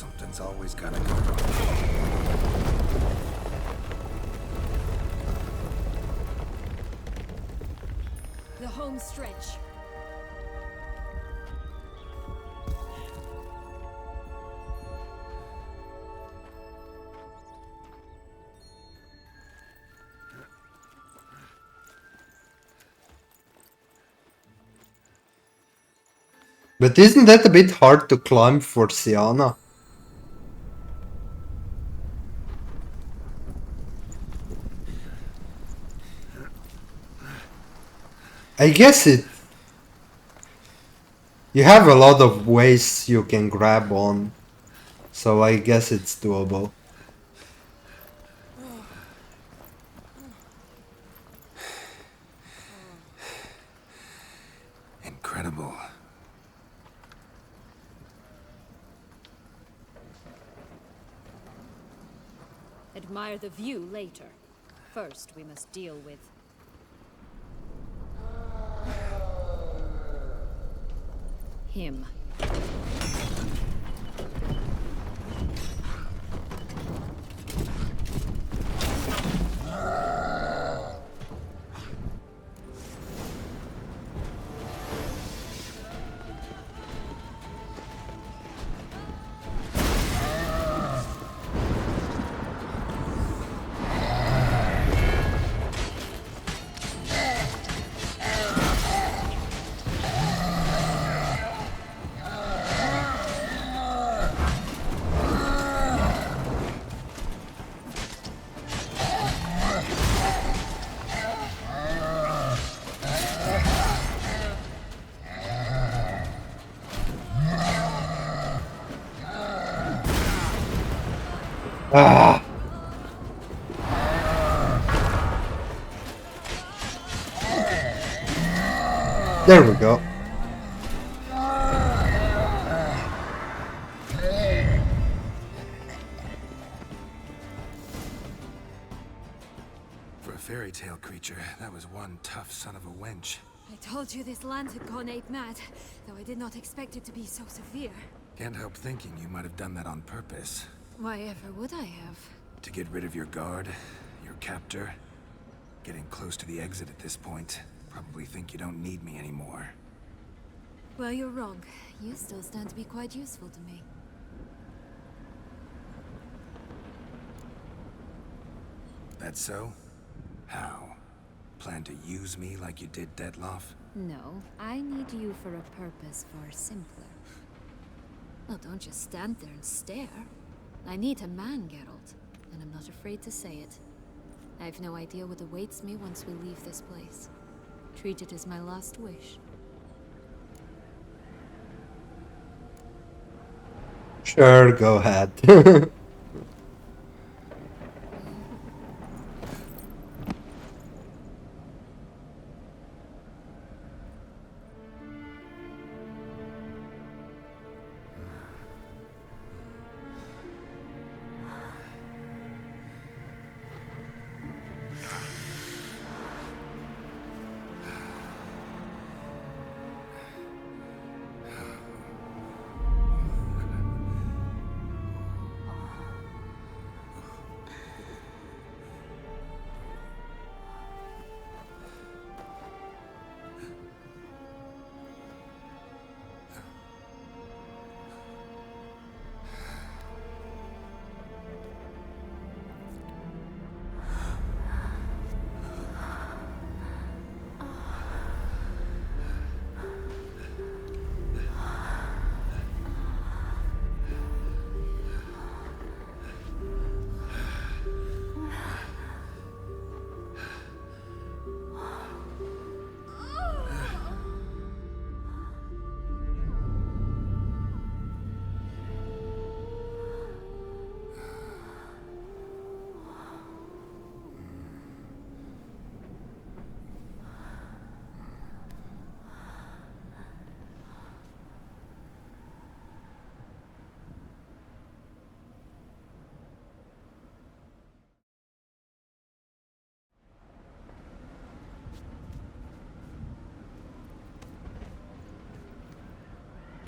Something's always gotta go wrong. The home stretch. But isn't that a bit hard to climb for Sienna? I guess it... You have a lot of ways you can grab on, so I guess it's doable. Incredible. Admire the view later. First, we must deal with... him. Ah! There we go. For a fairy tale creature, that was one tough son of a wench. I told you this land had gone ape mad, though I did not expect it to be so severe. Can't help thinking you might have done that on purpose. Why ever would I have? To get rid of your guard, your captor. Getting close to the exit at this point. Probably think you don't need me anymore. Well, you're wrong. You still stand to be quite useful to me. That so? How? Plan to use me like you did Detloff? No, I need you for a purpose far simpler. Well, don't just stand there and stare. I need a man, Geralt, and I'm not afraid to say it. I have no idea what awaits me once we leave this place. Treat it as my last wish. Sure, go ahead.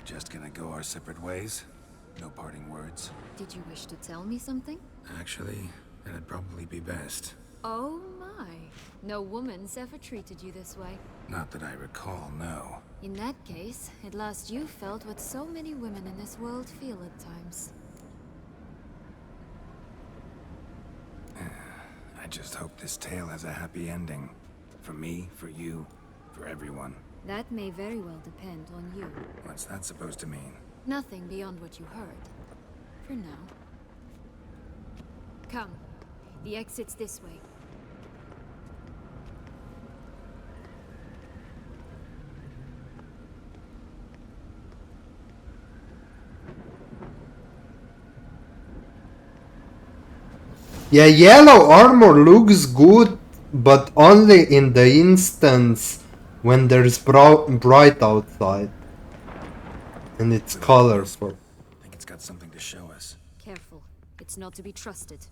Just gonna go our separate ways? No parting words? Did you wish to tell me something? Actually, that'd probably be best. Oh my. No woman's ever treated you this way. Not that I recall, no. In that case, at last you felt what so many women in this world feel at times. I just hope this tale has a happy ending. For me, for you, for everyone. That may very well depend on you. What's that supposed to mean? Nothing beyond what you heard. For now. Come. The exit's this way. Yeah, yellow armor looks good, but only in the instance when there's bright outside. And it's colorful. I think it's got something to show us. Careful. It's not to be trusted.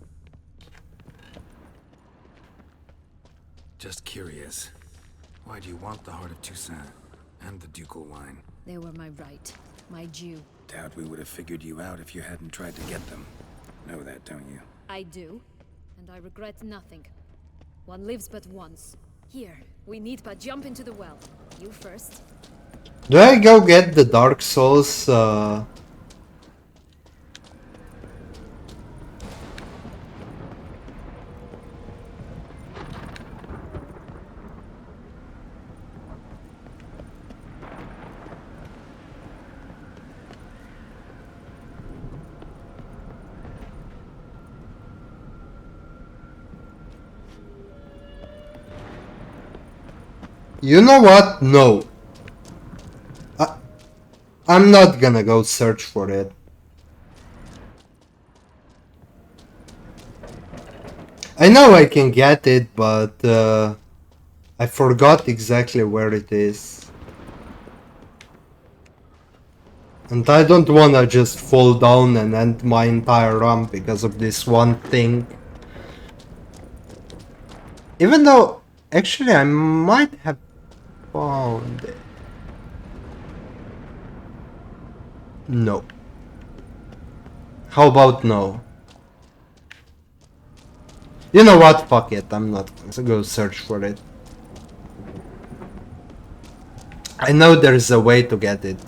Just curious. Why do you want the Heart of Toussaint and the ducal wine? They were my right. My due. Doubt we would have figured you out if you hadn't tried to get them. Know that, don't you? I do. And I regret nothing. One lives but once. Here, we need but jump into the well. You first. Do I go get the Dark Souls? You know what? No. I'm not gonna go search for it. I know I can get it, but I forgot exactly where it is. And I don't wanna just fall down and end my entire run because of this one thing. Even though, actually, I might have found it. No. How about no? You know what? Fuck it. I'm not gonna go search for it. I know there's a way to get it.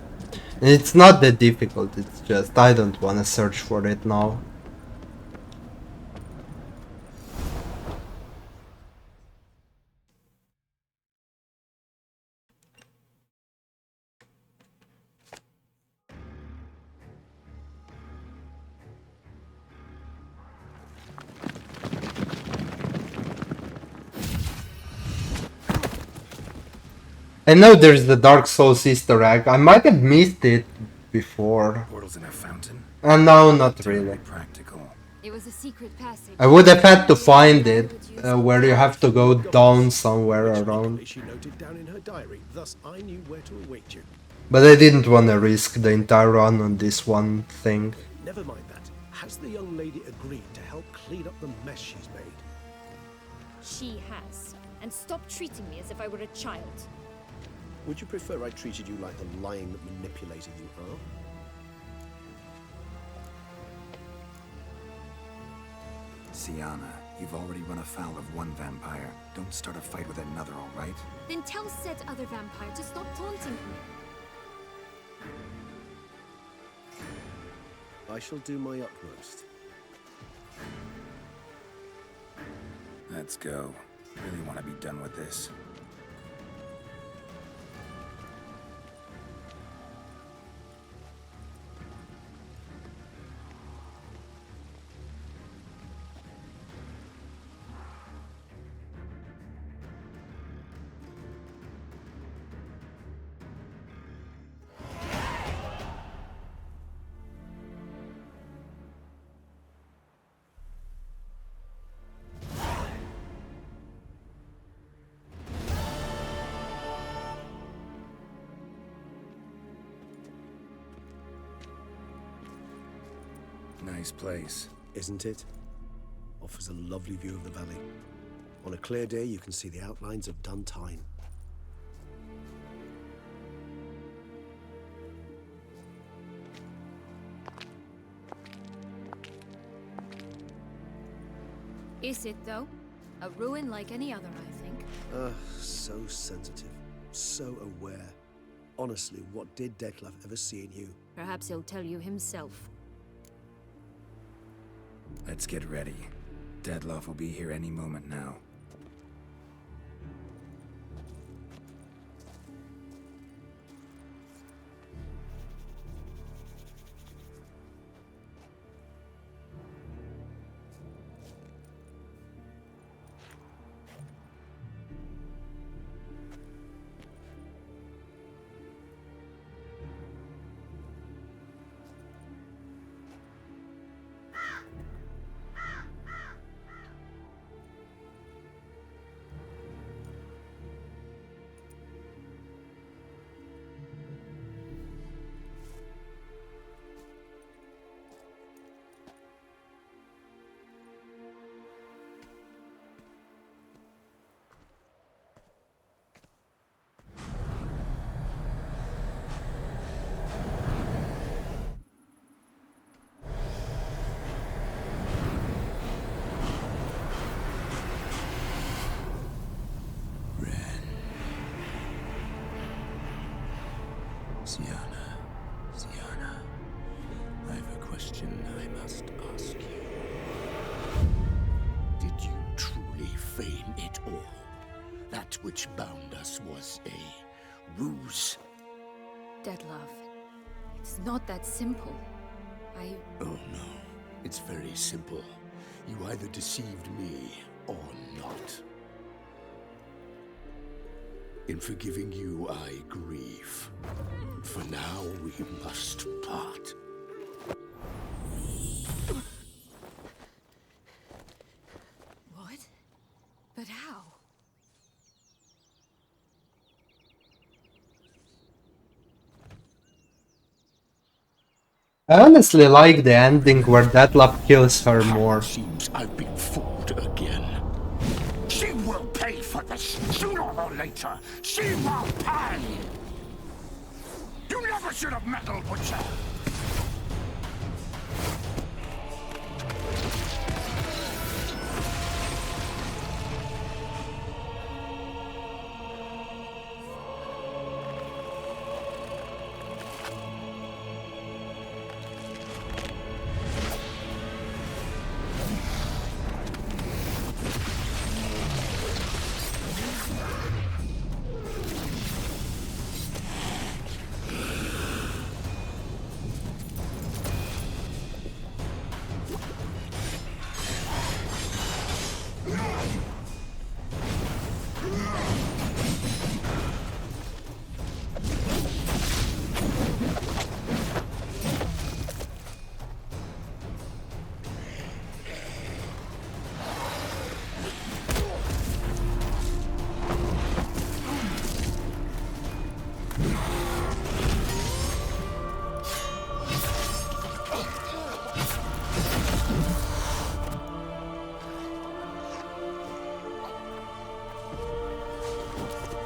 And it's not that difficult. It's just I don't want to search for it now. I know there's the Dark Souls Easter egg. I might have missed it before. Portals in a fountain? No, not really. Practical. It was a secret passage. I would have had to find it, where you have to go down somewhere around. She noted down in her diary, thus I knew where to await you. But I didn't want to risk the entire run on this one thing. Never mind that. Has the young lady agreed to help clean up the mess she's made? She has. And stop treating me as if I were a child. Would you prefer I treated you like the lion that manipulated you are? Sienna, you've already run afoul of one vampire. Don't start a fight with another, all right? Then tell said other vampire to stop taunting me. I shall do my utmost. Let's go. Really want to be done with this. Nice place. Isn't it? Offers a lovely view of the valley. On a clear day, you can see the outlines of Duntine. Is it, though? A ruin like any other, I think. So sensitive. So aware. Honestly, what did Dettlaff ever see in you? Perhaps he'll tell you himself. Let's get ready. Dettlaff will be here any moment now. Siana, I have a question I must ask you. Did you truly feign it all? That which bound us was a ruse? Dettlaff, it's not that simple. Oh no, it's very simple. You either deceived me or not. In forgiving you, I grieve. For now, we must part. What? But how? I honestly like the ending where Dettlaff kills her more. Seems I've been fooled again. She will pay for this, sooner or later. She will pay! You never should have meddled with her!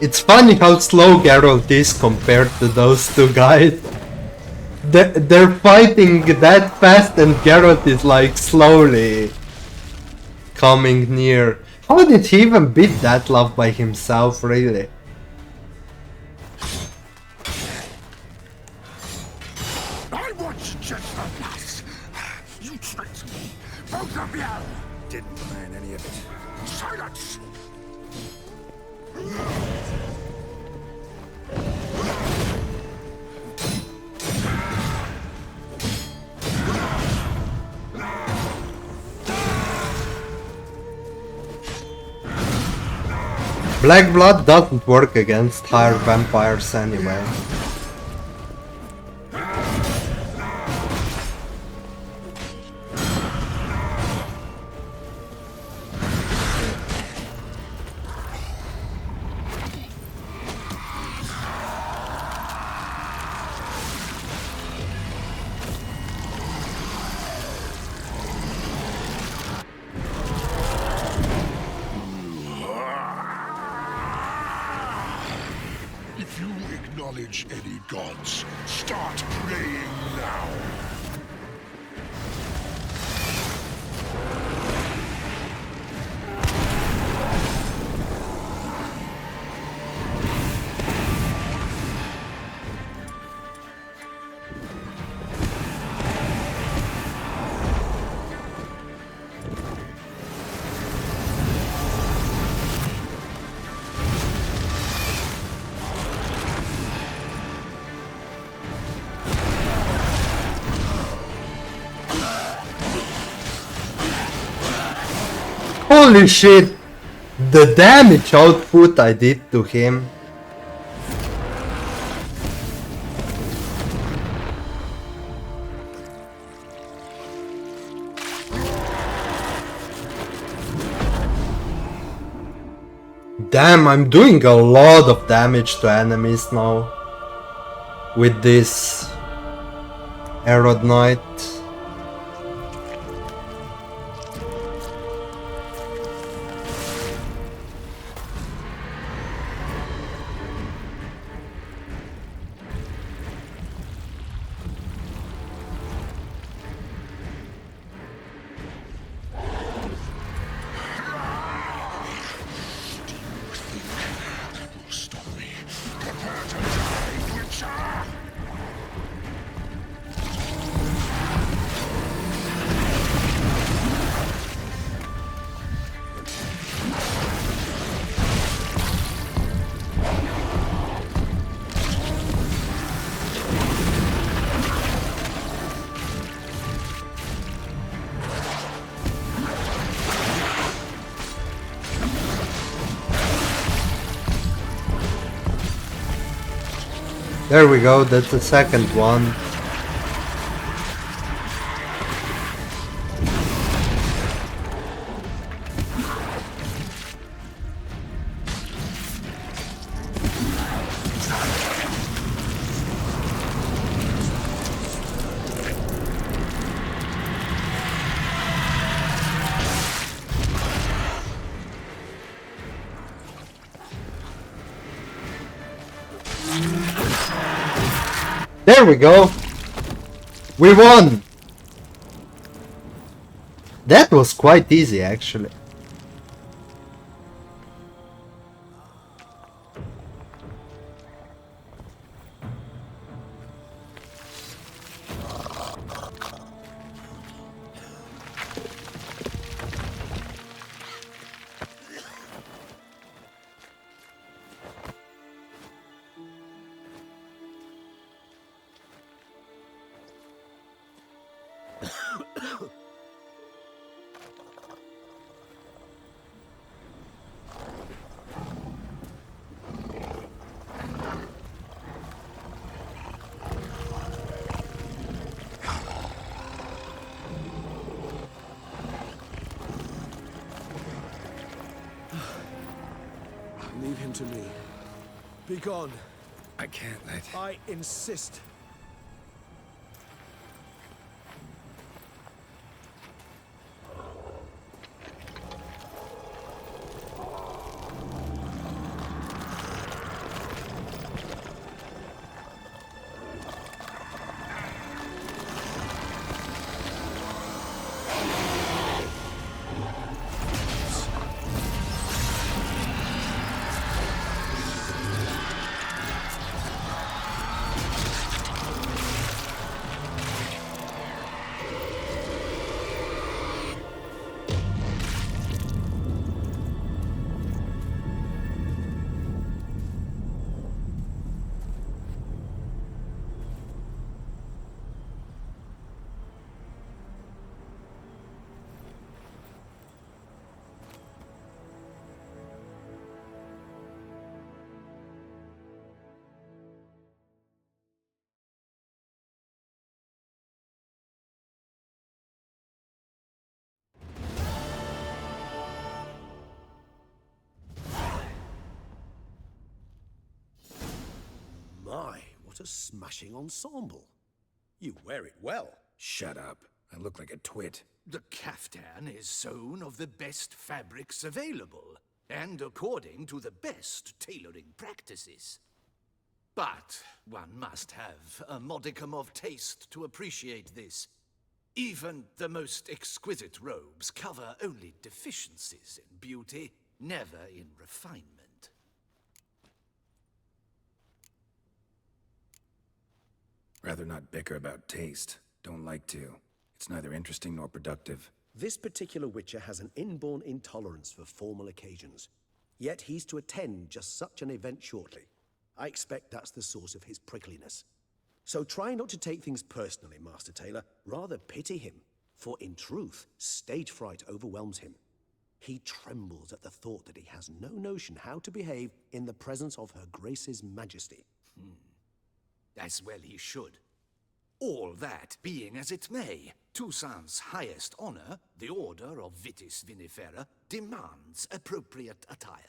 It's funny how slow Geralt is compared to those two guys. They're fighting that fast and Geralt is like slowly coming near. How did he even beat Dettlaff by himself, really? I want you just for this. You tricked me, both of you! Didn't plan any of it. Silence! Black blood doesn't work against higher vampires anyway. If you acknowledge any gods, start praying now. Holy shit! The damage output I did to him. Damn, I'm doing a lot of damage to enemies now with this Arrowed Knight. There we go, that's the second one. There we go! We won! That was quite easy actually. Leave him to me. Be gone. I can't let... I insist. My, what a smashing ensemble. You wear it well. Shut up. I look like a twit. The caftan is sewn of the best fabrics available, and according to the best tailoring practices. But one must have a modicum of taste to appreciate this. Even the most exquisite robes cover only deficiencies in beauty, never in refinement. Rather not bicker about taste. Don't like to. It's neither interesting nor productive. This particular Witcher has an inborn intolerance for formal occasions. Yet he's to attend just such an event shortly. I expect that's the source of his prickliness. So try not to take things personally, Master Taylor. Rather pity him. For in truth, stage fright overwhelms him. He trembles at the thought that he has no notion how to behave in the presence of Her Grace's Majesty. As well he should. All that being as it may, Toussaint's highest honor, the Order of Vitis Vinifera, demands appropriate attire.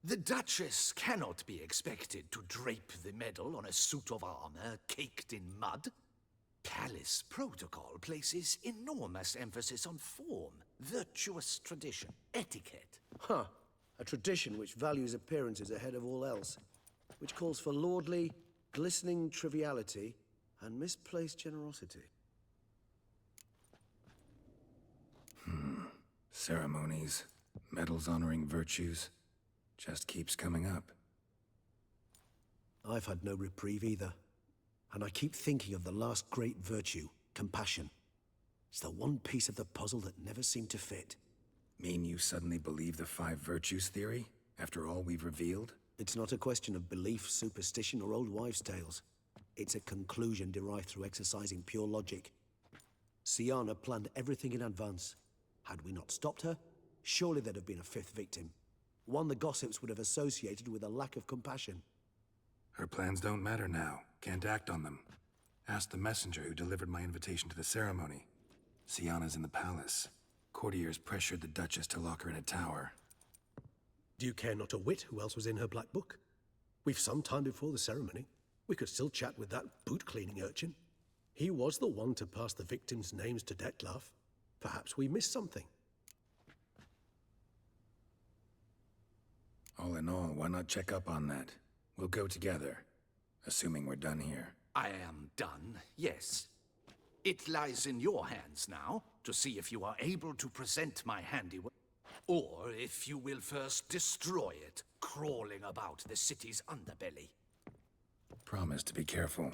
The Duchess cannot be expected to drape the medal on a suit of armor caked in mud. Palace protocol places enormous emphasis on form, virtuous tradition, etiquette. Huh. A tradition which values appearances ahead of all else, which calls for lordly, glistening triviality and misplaced generosity. Ceremonies, medals honoring virtues, just keeps coming up. I've had no reprieve either. And I keep thinking of the last great virtue, compassion. It's the one piece of the puzzle that never seemed to fit. Mean you suddenly believe the 5 virtues theory, after all we've revealed? It's not a question of belief, superstition, or old wives' tales. It's a conclusion derived through exercising pure logic. Syanna planned everything in advance. Had we not stopped her, surely there'd have been a 5th victim. One the gossips would have associated with a lack of compassion. Her plans don't matter now. Can't act on them. Ask the messenger who delivered my invitation to the ceremony. Syanna's in the palace. Courtiers pressured the Duchess to lock her in a tower. Do you care not a whit who else was in her black book? We've some time before the ceremony. We could still chat with that boot-cleaning urchin. He was the one to pass the victims' names to Dettlaff. Perhaps we missed something. All in all, why not check up on that? We'll go together, assuming we're done here. I am done, yes. It lies in your hands now to see if you are able to present my handiwork, or if you will first destroy it, crawling about the city's underbelly. Promise to be careful.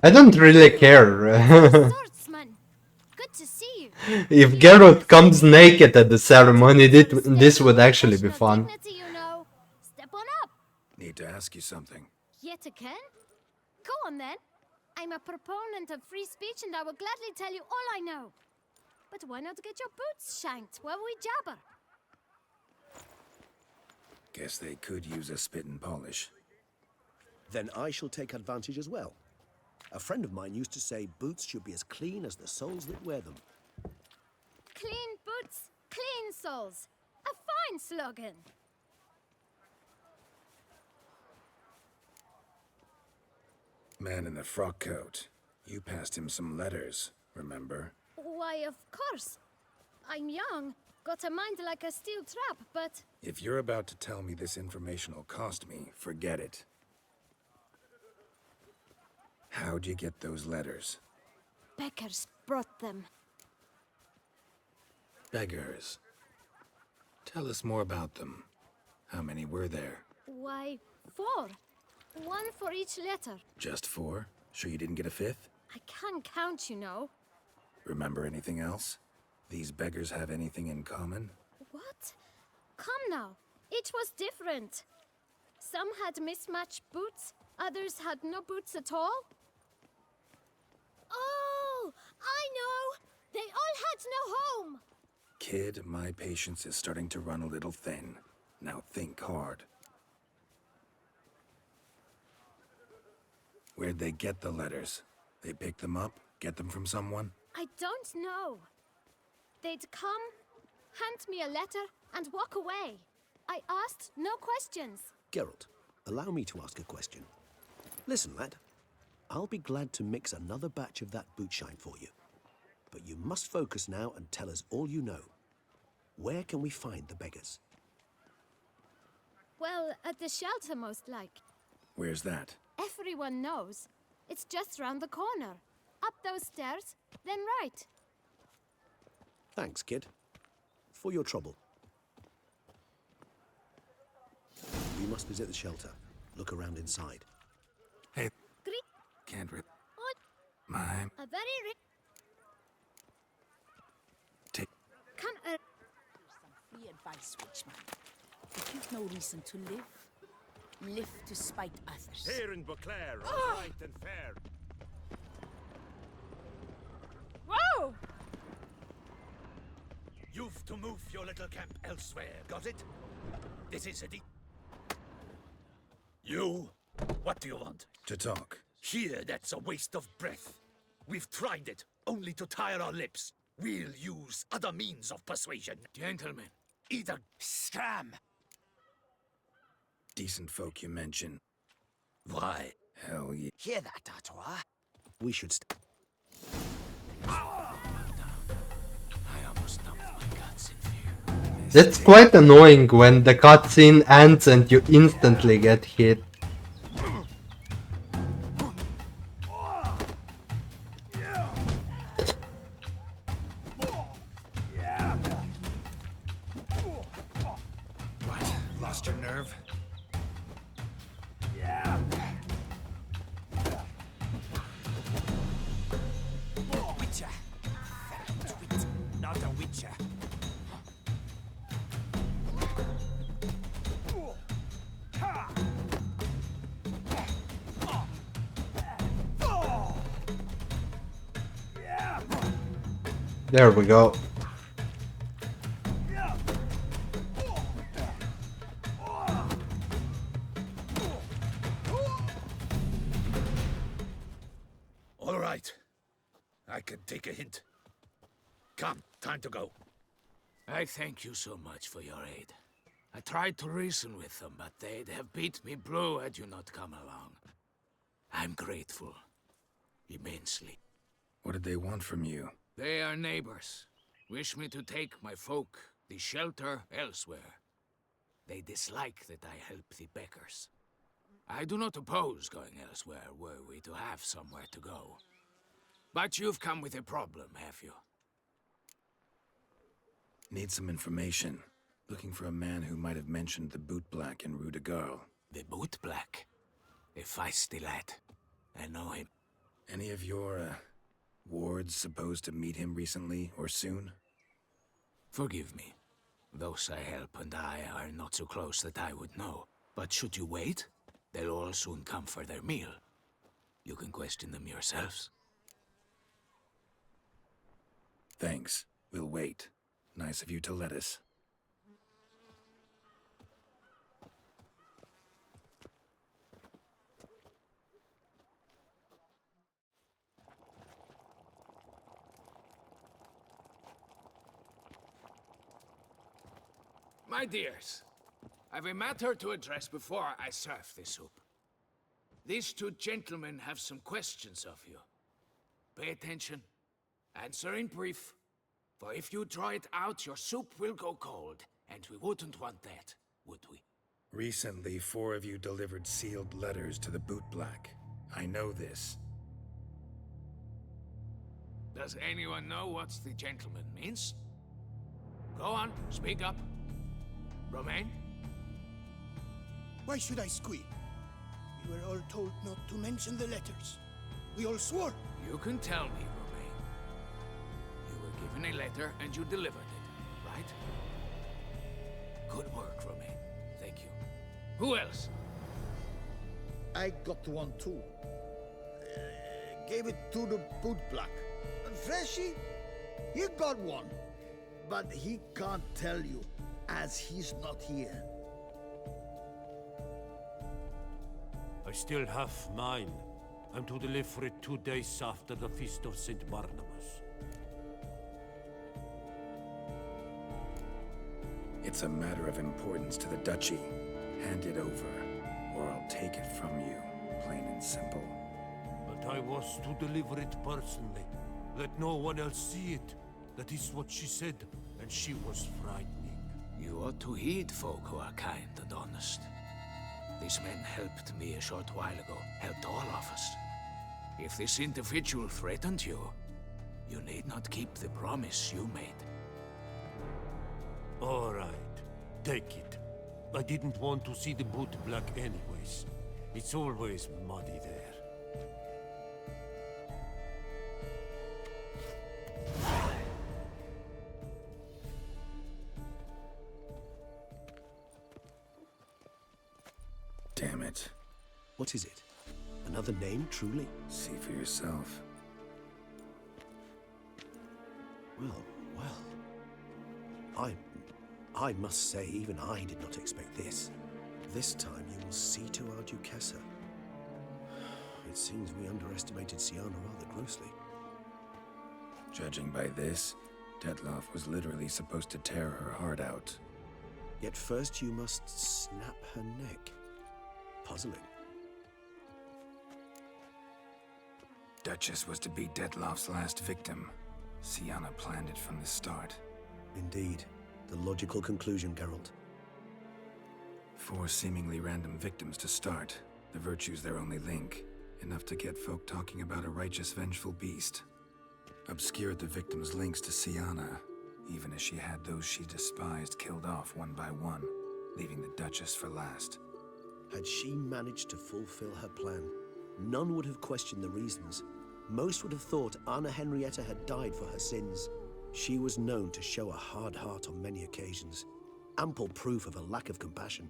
I don't really care. Swordsman, good to see you. If Geralt comes naked at the ceremony, this would actually be fun. Dignity, you know. Step on up. Need to ask you something. Yet again? Go on then. I'm a proponent of free speech and I will gladly tell you all I know. But why not get your boots shanked while we jabber? Guess they could use a spit and polish. Then I shall take advantage as well. A friend of mine used to say boots should be as clean as the soles that wear them. Clean boots, clean souls. A fine slogan. Man in the frock coat. You passed him some letters, remember? Why, of course. I'm young, got a mind like a steel trap, but... If you're about to tell me this information will cost me, forget it. How'd you get those letters? Beggars brought them. Beggars. Tell us more about them. How many were there? Why, 4. 1 for each letter. Just 4? Sure you didn't get a 5th? I can't count, you know. Remember anything else? These beggars have anything in common? What? Come now. Each was different. Some had mismatched boots, others had no boots at all. Oh, I know! They all had no home! Kid, my patience is starting to run a little thin. Now think hard. Where'd they get the letters? They pick them up? Get them from someone? I don't know. They'd come, hand me a letter, and walk away. I asked no questions. Geralt, allow me to ask a question. Listen, lad. I'll be glad to mix another batch of that bootshine for you. But you must focus now and tell us all you know. Where can we find the beggars? Well, at the shelter, most like. Where's that? Everyone knows. It's just round the corner. Up those stairs, then right. Thanks, kid. For your trouble. We must visit the shelter. Look around inside. Hey, can't read. Mime. A very Take. Come Free advice, Witchman. If you've no reason to live, live to spite others. Here in Beauclair, all right and fair. Whoa! You've to move your little camp elsewhere, got it? This is a You? What do you want? To talk. Here, that's a waste of breath. We've tried it, only to tire our lips. We'll use other means of persuasion. Gentlemen. Either Scram! Decent folk you mention. Why? Hell yeah. Hear that, Artois? We should I almost dumped my guts in fear. It's quite annoying when the cutscene ends and you instantly get hit. What? Lost your nerve? Witcher. Wit, not a witcher. There we go. All right. I can take a hint. Come, time to go. I thank you so much for your aid. I tried to reason with them, but they'd have beat me blue had you not come along. I'm grateful. Immensely. What did they want from you? They are neighbors. Wish me to take my folk, the shelter, elsewhere. They dislike that I help the beggars. I do not oppose going elsewhere were we to have somewhere to go. But you've come with a problem, have you? Need some information. Looking for a man who might have mentioned the boot black in Rue de Garl. The boot black? A feisty lad. I know him. Any of your, wards supposed to meet him recently or soon? Forgive me. Those I help and I are not so close that I would know. But should you wait, they'll all soon come for their meal. You can question them yourselves. Thanks. We'll wait. Nice of you to let us. My dears, I've a matter to address before I serve the soup. These two gentlemen have some questions of you. Pay attention. Answer in brief. For if you draw it out, your soup will go cold. And we wouldn't want that, would we? Recently, 4 of you delivered sealed letters to the boot black. I know this. Does anyone know what the gentleman means? Go on, speak up. Romain? Why should I squeal? We were all told not to mention the letters. We all swore. You can tell me, Romain. You were given a letter and you delivered it, right? Good work, Romain. Thank you. Who else? I got one too. Gave it to the boot black. And Freshy, he got one. But he can't tell you, as he's not here. I still have mine. I'm to deliver it 2 days after the Feast of St. Barnabas. It's a matter of importance to the Duchy. Hand it over, or I'll take it from you, plain and simple. But I was to deliver it personally. Let no one else see it. That is what she said, and she was frightening. You ought to heed folk who are kind and honest. These men helped me a short while ago, helped all of us. If this individual threatened you, you need not keep the promise you made. All right, take it. I didn't want to see the boot black anyways. It's always muddy there. Damn it. What is it? Another name, truly? See for yourself. Well. I must say, even I did not expect this. This time you will see to our Duchessa. It seems we underestimated Siana rather grossly. Judging by this, Detloff was literally supposed to tear her heart out. Yet first you must snap her neck. Puzzling. Duchess was to be Detloff's last victim. Siana planned it from the start. Indeed. The logical conclusion, Geralt. 4 seemingly random victims to start. The virtue's their only link. Enough to get folk talking about a righteous, vengeful beast. Obscured the victims' links to Siana, even as she had those she despised killed off one by one, leaving the Duchess for last. Had she managed to fulfill her plan, none would have questioned the reasons. Most would have thought Anna Henrietta had died for her sins. She was known to show a hard heart on many occasions. Ample proof of a lack of compassion.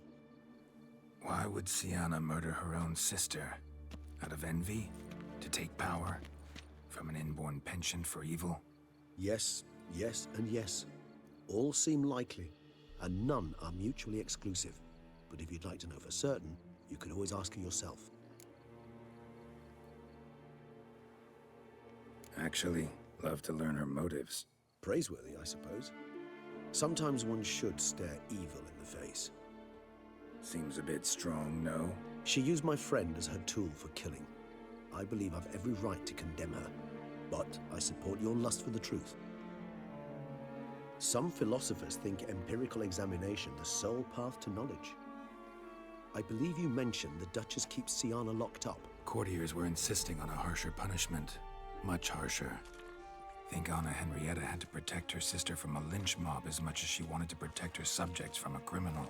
Why would Siana murder her own sister? Out of envy? To take power? From an inborn penchant for evil? Yes, yes, and yes. All seem likely, and none are mutually exclusive. But if you'd like to know for certain, you can always ask her yourself. Actually, love to learn her motives. Praiseworthy, I suppose. Sometimes one should stare evil in the face. Seems a bit strong, no? She used my friend as her tool for killing. I believe I've every right to condemn her, but I support your lust for the truth. Some philosophers think empirical examination the sole path to knowledge. I believe you mentioned the Duchess keeps Siana locked up. Courtiers were insisting on a harsher punishment. Much harsher. Think Anna Henrietta had to protect her sister from a lynch mob as much as she wanted to protect her subjects from a criminal.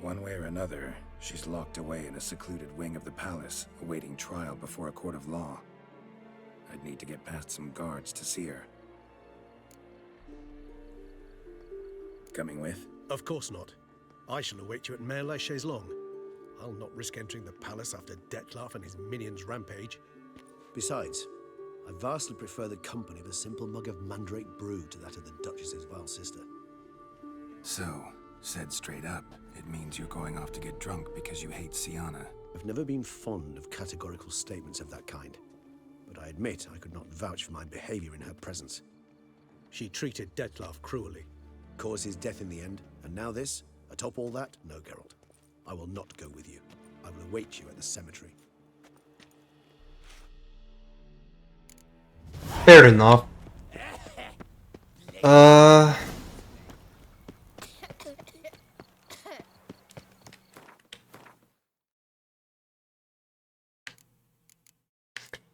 One way or another, she's locked away in a secluded wing of the palace, awaiting trial before a court of law. I'd need to get past some guards to see her. Coming with? Of course not. I shall await you at Mare la Chaise-Longue. I'll not risk entering the palace after Detloff and his minions rampage. Besides, I vastly prefer the company of a simple mug of mandrake brew to that of the Duchess's vile sister. So, said straight up, it means you're going off to get drunk because you hate Siana. I've never been fond of categorical statements of that kind, but I admit I could not vouch for my behavior in her presence. She treated Detloff cruelly, caused his death in the end, and now this? Atop all that? No, Geralt. I will not go with you. I will await you at the cemetery. Fair enough.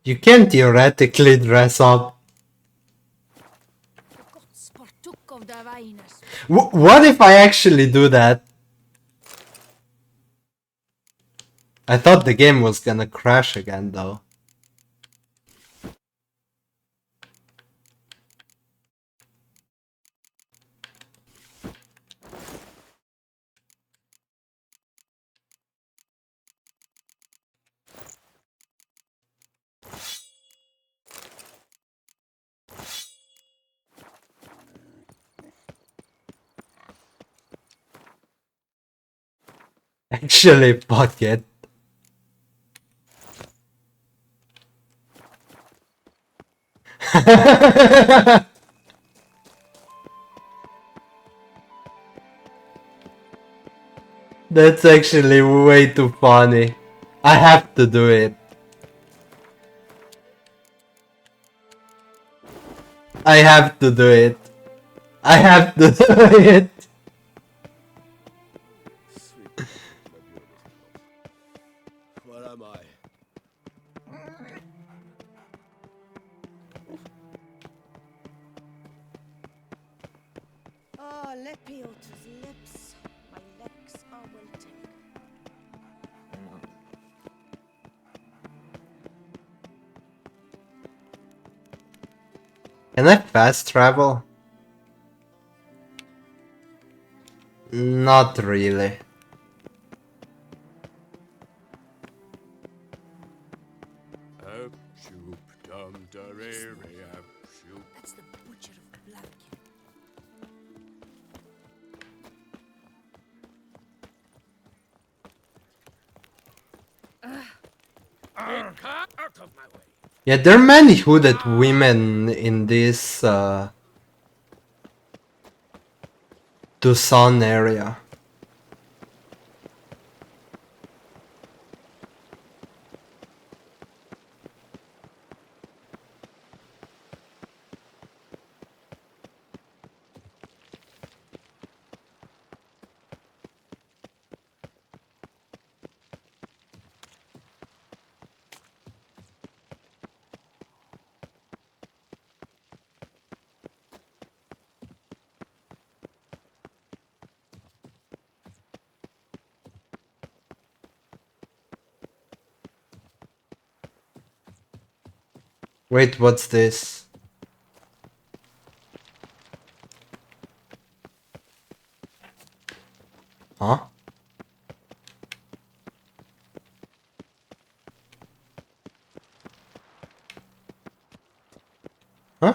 You can theoretically dress up. What if I actually do that? I thought the game was gonna crash again though. Actually, fuck it. That's actually way too funny. I have to do it. I have to do it. I have to do it. Where am I? Oh, Lepiota's lips. My legs are wilting. Can I fast travel? Not really. Out of my way. Yeah, there are many hooded women in this Tucson area. Wait, what's this? Huh? Huh?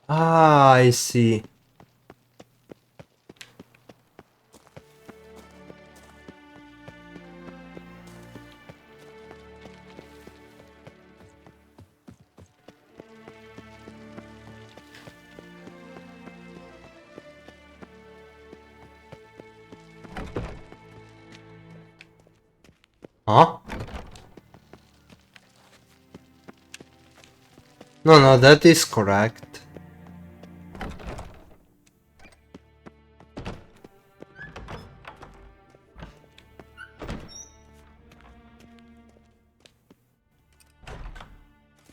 Ah, I see. Huh? No, that is correct.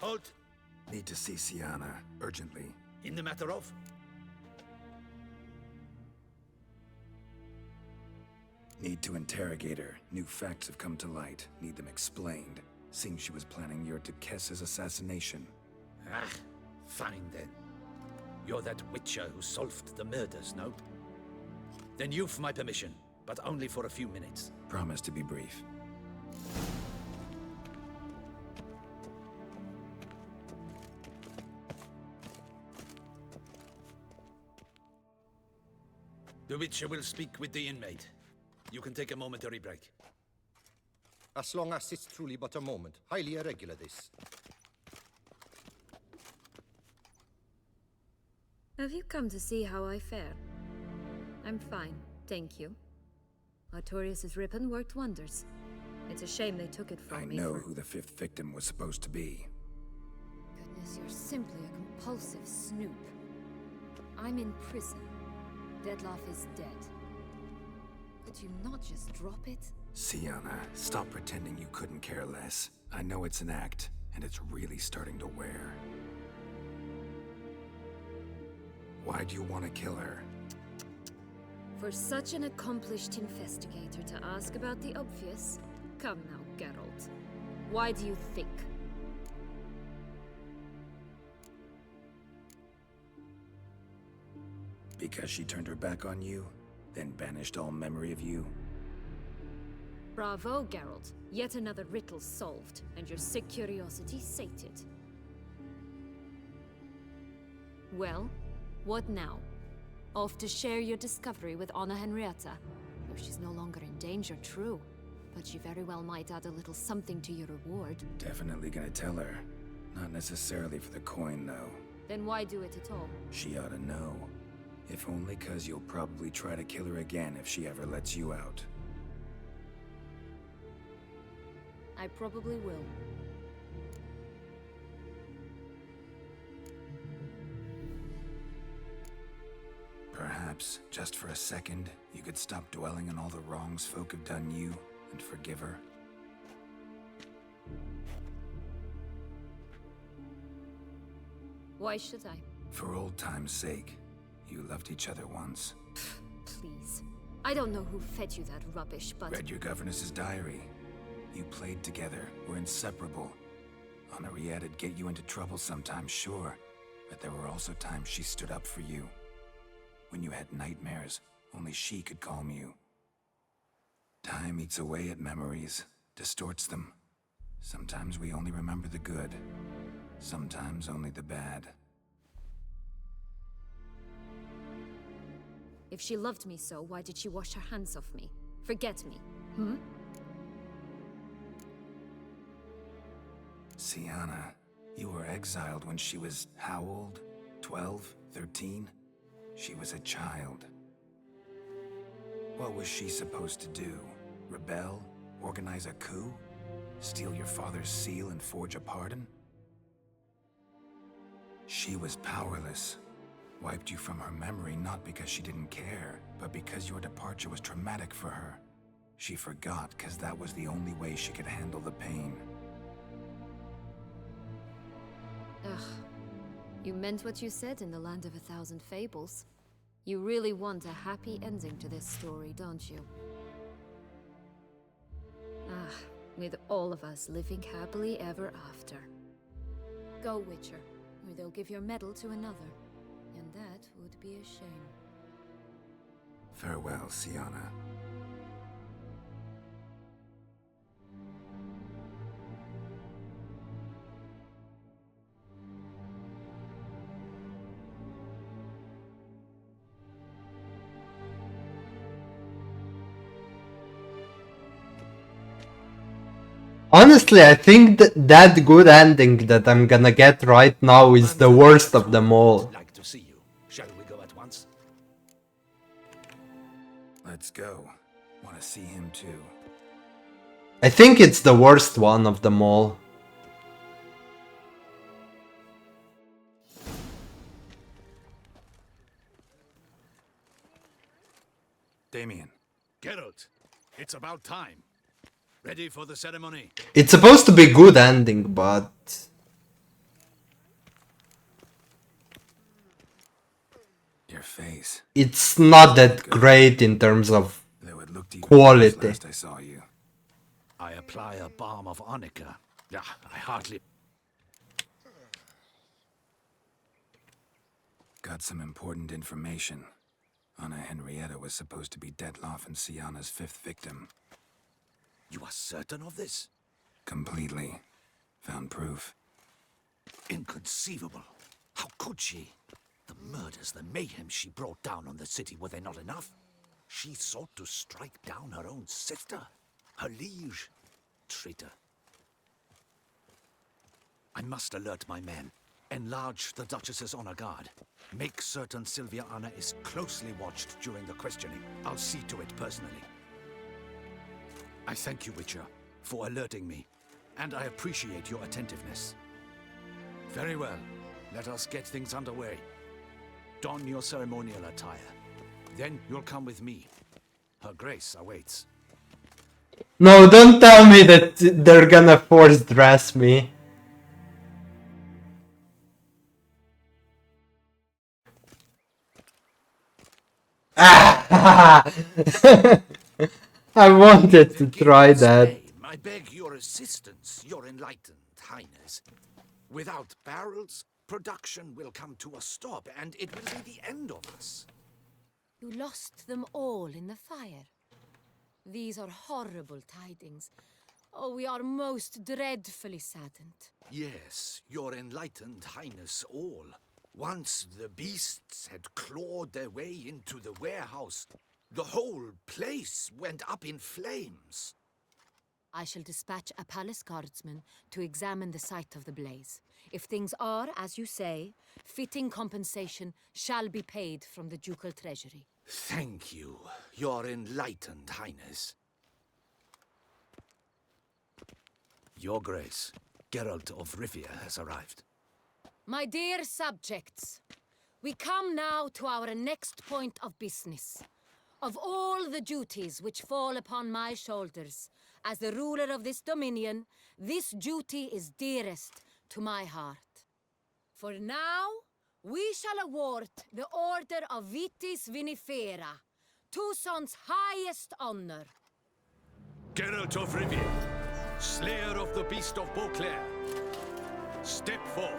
Halt! Need to see Sienna, urgently. In the matter of? Need to interrogate her. New facts have come to light. Need them explained. Seems she was planning your Kess's assassination. Ah, fine then. You're that witcher who solved the murders, no? Then you've my permission, but only for a few minutes. Promise to be brief. The witcher will speak with the inmate. You can take a momentary break. As long as it's truly but a moment. Highly irregular, this. Have you come to see how I fare? I'm fine, thank you. Artorius' ribbon worked wonders. It's a shame they took it from me. I know who the fifth victim was supposed to be. Goodness, you're simply a compulsive snoop. I'm in prison. Dettlaff is dead. Could you not just drop it? Sienna, stop pretending you couldn't care less. I know it's an act, and it's really starting to wear. Why do you want to kill her? For such an accomplished investigator to ask about the obvious? Come now, Geralt. Why do you think? Because she turned her back on you, then banished all memory of you? Bravo, Geralt. Yet another riddle solved, and your sick curiosity sated. Well, what now? Off to share your discovery with Anna Henrietta? Though she's no longer in danger, true. But she very well might add a little something to your reward. Definitely gonna tell her. Not necessarily for the coin, though. Then why do it at all? She ought to know. If only 'cause you'll probably try to kill her again if she ever lets you out. I probably will. Perhaps, just for a second, you could stop dwelling on all the wrongs folk have done you and forgive her. Why should I? For old time's sake. You loved each other once. Please. I don't know who fed you that rubbish, but... Read your governess's diary. You played together, were inseparable. Henriette'd get you into trouble sometimes, sure. But there were also times she stood up for you. When you had nightmares, only she could calm you. Time eats away at memories, distorts them. Sometimes we only remember the good. Sometimes only the bad. If she loved me so, why did she wash her hands off me? Forget me, hmm? Sienna, you were exiled when she was how old? 12? 13? She was a child. What was she supposed to do? Rebel? Organize a coup? Steal your father's seal and forge a pardon? She was powerless. Wiped you from her memory not because she didn't care, but because your departure was traumatic for her. She forgot because that was the only way she could handle the pain. Ugh. You meant what you said in the Land of 1,000 Fables. You really want a happy ending to this story, don't you? Ah, with all of us living happily ever after. Go, Witcher, or they'll give your medal to another. And that would be a shame. Farewell, Sienna. Honestly, I think that good ending that I'm gonna get right now is the worst of them all. Like to see you. Shall we go at once? Let's go. Want to see him too. I think it's the worst one of them all. Damien. Geralt, it's about time. Ready for the ceremony? It's supposed to be good ending, but Your face. it's not that great in terms of quality. Last I saw you. I apply a balm of Arnica. Yeah, I hardly... Got some important information. Anna Henrietta was supposed to be Detloff and Sienna's 5th victim. You are certain of this? Completely. Found proof. Inconceivable. How could she? The murders, the mayhem she brought down on the city, were they not enough? She sought to strike down her own sister, her liege. Traitor. I must alert my men. Enlarge the Duchess's honor guard. Make certain Sylvia Anna is closely watched during the questioning. I'll see to it personally. I thank you, Witcher, for alerting me, and I appreciate your attentiveness. Very well. Let us get things underway. Don your ceremonial attire. Then you'll come with me. Her Grace awaits. No, don't tell me that they're gonna force dress me. I wanted to try that. I beg your assistance, your enlightened highness. Without barrels, production will come to a stop, and it will be the end of us. You lost them all in the fire. These are horrible tidings. Oh, we are most dreadfully saddened. Yes, your enlightened highness all. Once the beasts had clawed their way into the warehouse, the whole place went up in flames. I shall dispatch a palace guardsman to examine the site of the blaze. If things are, as you say, fitting compensation shall be paid from the ducal treasury. Thank you, your enlightened highness. Your Grace, Geralt of Rivia has arrived. My dear subjects, we come now to our next point of business. Of all the duties which fall upon my shoulders, as the ruler of this dominion, this duty is dearest to my heart. For now, we shall award the Order of Vitis Vinifera, Tucson's highest honor. Geralt of Rivia, slayer of the beast of Beauclair, step forth.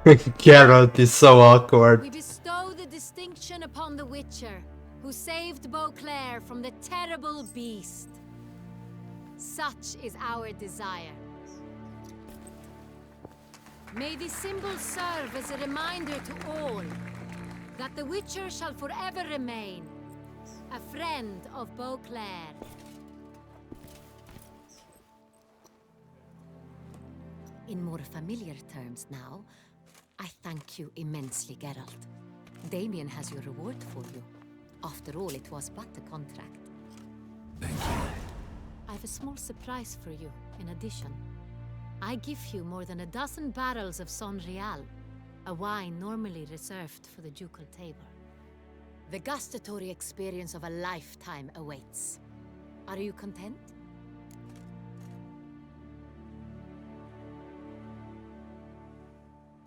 Geralt is so awkward. We bestow the distinction upon the Witcher, who saved Beauclair from the terrible beast. Such is our desire. May this symbol serve as a reminder to all that the Witcher shall forever remain a friend of Beauclair. In more familiar terms now, I thank you immensely, Geralt. Damien has your reward for you. After all, it was but a contract. Thank you. I have a small surprise for you, in addition. I give you more than a dozen barrels of Son Real, a wine normally reserved for the ducal table. The gustatory experience of a lifetime awaits. Are you content?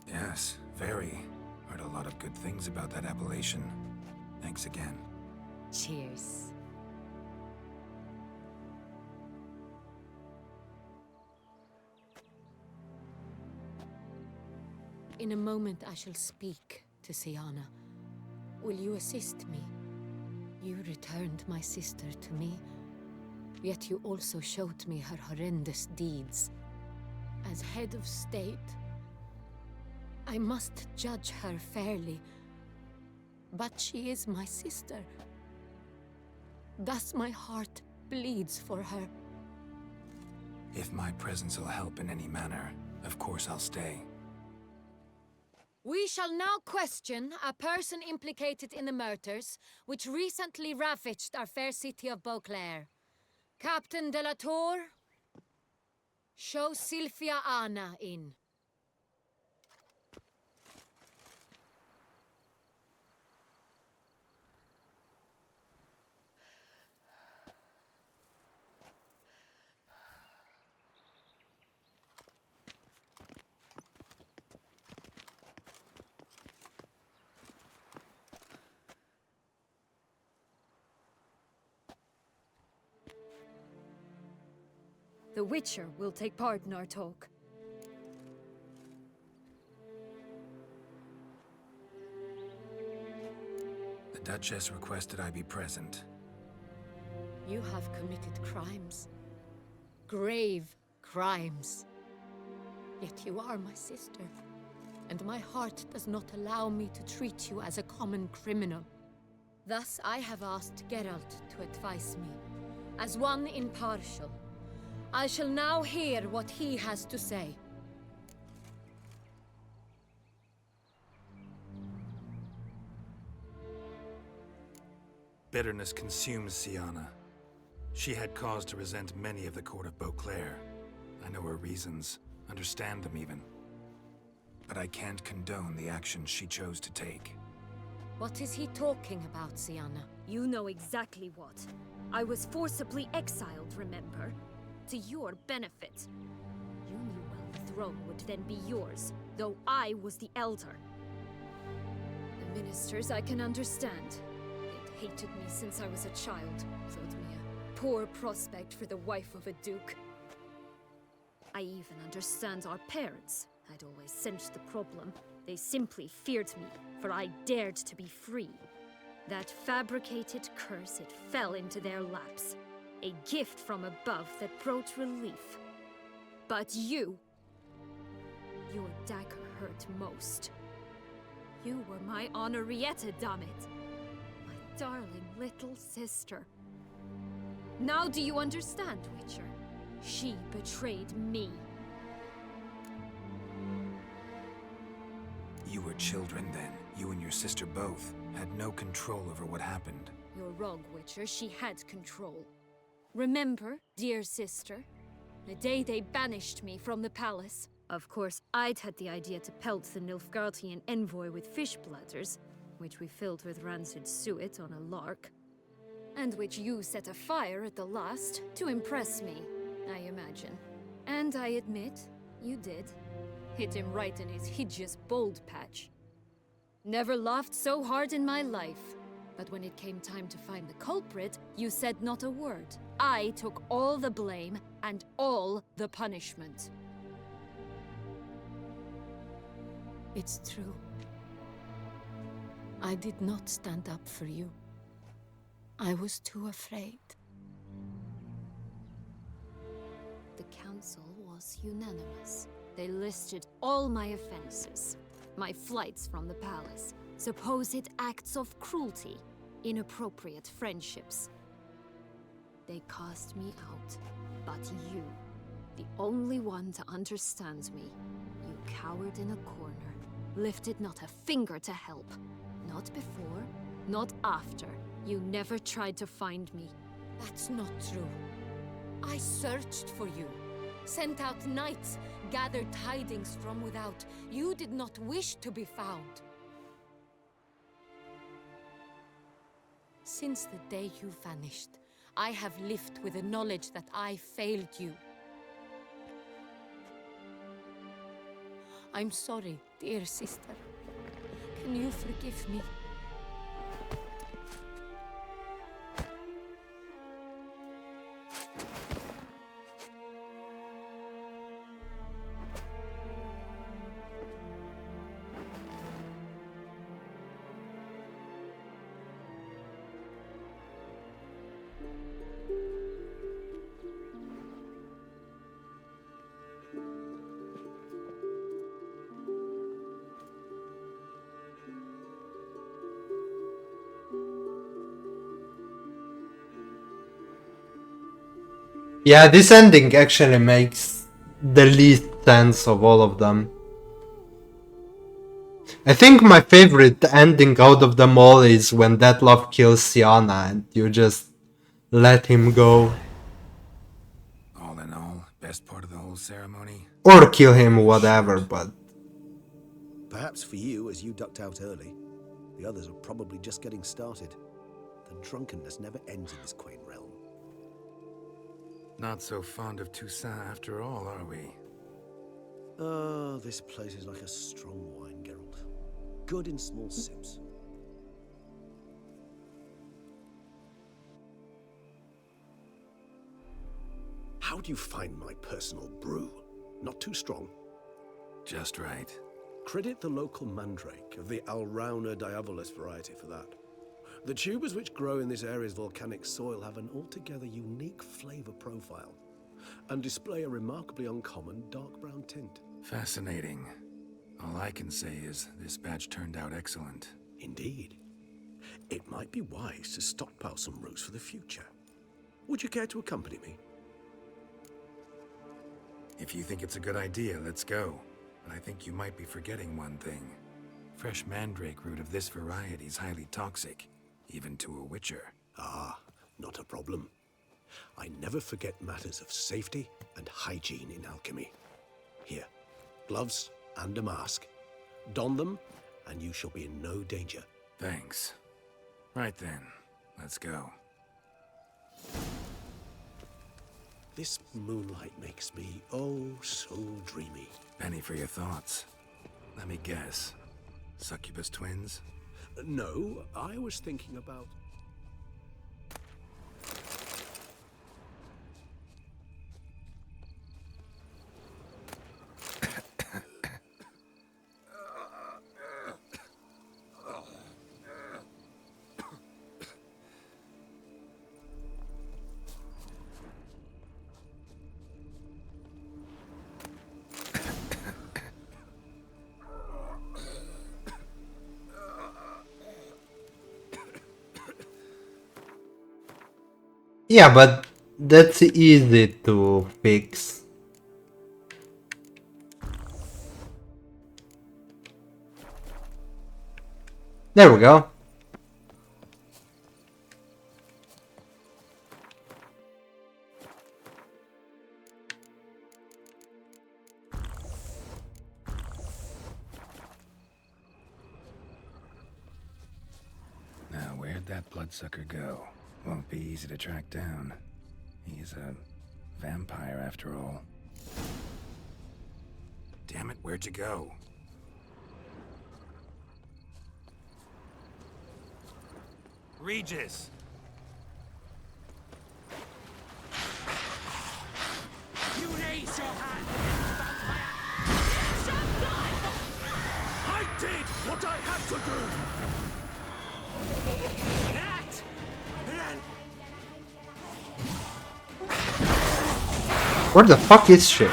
Yes, very. Heard a lot of good things about that appellation. Thanks again. Cheers. In a moment I shall speak to Siana. Will you assist me? You returned my sister to me, yet you also showed me her horrendous deeds. As head of state, I must judge her fairly. But she is my sister. Thus my heart bleeds for her. If my presence will help in any manner, of course I'll stay. We shall now question a person implicated in the murders which recently ravaged our fair city of Beauclair. Captain de la Tour, show Sylvia Anna in. The Witcher will take part in our talk. The Duchess requested I be present. You have committed crimes. Grave crimes. Yet you are my sister, and my heart does not allow me to treat you as a common criminal. Thus I have asked Geralt to advise me, as one impartial. I shall now hear what he has to say. Bitterness consumes Siana. She had cause to resent many of the court of Beauclair. I know her reasons, understand them even. But I can't condone the actions she chose to take. What is he talking about, Siana? You know exactly what. I was forcibly exiled, remember? To your benefit. You knew well the throne would then be yours, though I was the elder. The ministers I can understand. They'd hated me since I was a child, thought me a poor prospect for the wife of a duke. I even understand our parents. I'd always sensed the problem. They simply feared me, for I dared to be free. That fabricated curse, it fell into their laps. A gift from above that brought relief. But you... your dagger hurt most. You were my Henrietta, damn it. My darling little sister. Now do you understand, Witcher? She betrayed me. You were children then. You and your sister both had no control over what happened. You're wrong, Witcher. She had control. Remember, dear sister, the day they banished me from the palace? Of course, I'd had the idea to pelt the Nilfgaardian envoy with fish bladders, which we filled with rancid suet on a lark, and which you set afire at the last to impress me, I imagine. And I admit, you did. Hit him right in his hideous bald patch. Never laughed so hard in my life. But when it came time to find the culprit, you said not a word. I took all the blame and all the punishment. It's true. I did not stand up for you. I was too afraid. The council was unanimous. They listed all my offenses. My flights from the palace, supposed acts of cruelty, inappropriate friendships. They cast me out, but you, the only one to understand me, you cowered in a corner, lifted not a finger to help. Not before, not after. You never tried to find me. That's not true. I searched for you, sent out knights, gathered tidings from without. You did not wish to be found. Since the day you vanished, I have lived with the knowledge that I failed you. I'm sorry, dear sister. Can you forgive me? Yeah, this ending actually makes the least sense of all of them. I think my favorite ending out of them all is when Detlef kills Sienna and you just let him go. All in all, best part of the whole ceremony? Or kill him, whatever, but... Perhaps for you, as you ducked out early. The others are probably just getting started. The drunkenness never ends in this quaint realm. Not so fond of Toussaint after all, are we? Oh, this place is like a strong wine, Geralt. Good in small sips. How do you find my personal brew? Not too strong? Just right. Credit the local mandrake of the Alrauna diabolus variety for that. The tubers which grow in this area's volcanic soil have an altogether unique flavor profile and display a remarkably uncommon dark brown tint. Fascinating. All I can say is this batch turned out excellent. Indeed. It might be wise to stockpile some roots for the future. Would you care to accompany me? If you think it's a good idea, let's go. But I think you might be forgetting one thing. Fresh mandrake root of this variety is highly toxic, even to a witcher. Ah, not a problem. I never forget matters of safety and hygiene in alchemy. Here, gloves and a mask. Don them, and you shall be in no danger. Thanks. Right then, let's go. This moonlight makes me, oh, so dreamy. Penny for your thoughts. Let me guess. Succubus twins? No, I was thinking about... Yeah, but that's easy to fix. There we go. Now, where'd that bloodsucker go? Won't be easy to track down. He's a vampire after all. Damn it, where'd you go? Regis! You raise your hand, I did what I had to do! That! Where the fuck is she?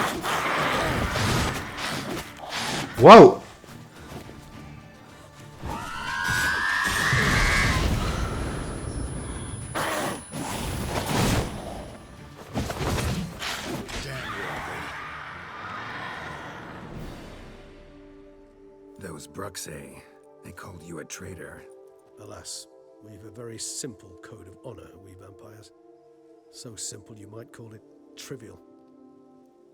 Whoa! Those Bruxay, they called you a traitor. Alas, we've a very simple code of honor, we vampires. So simple you might call it trivial.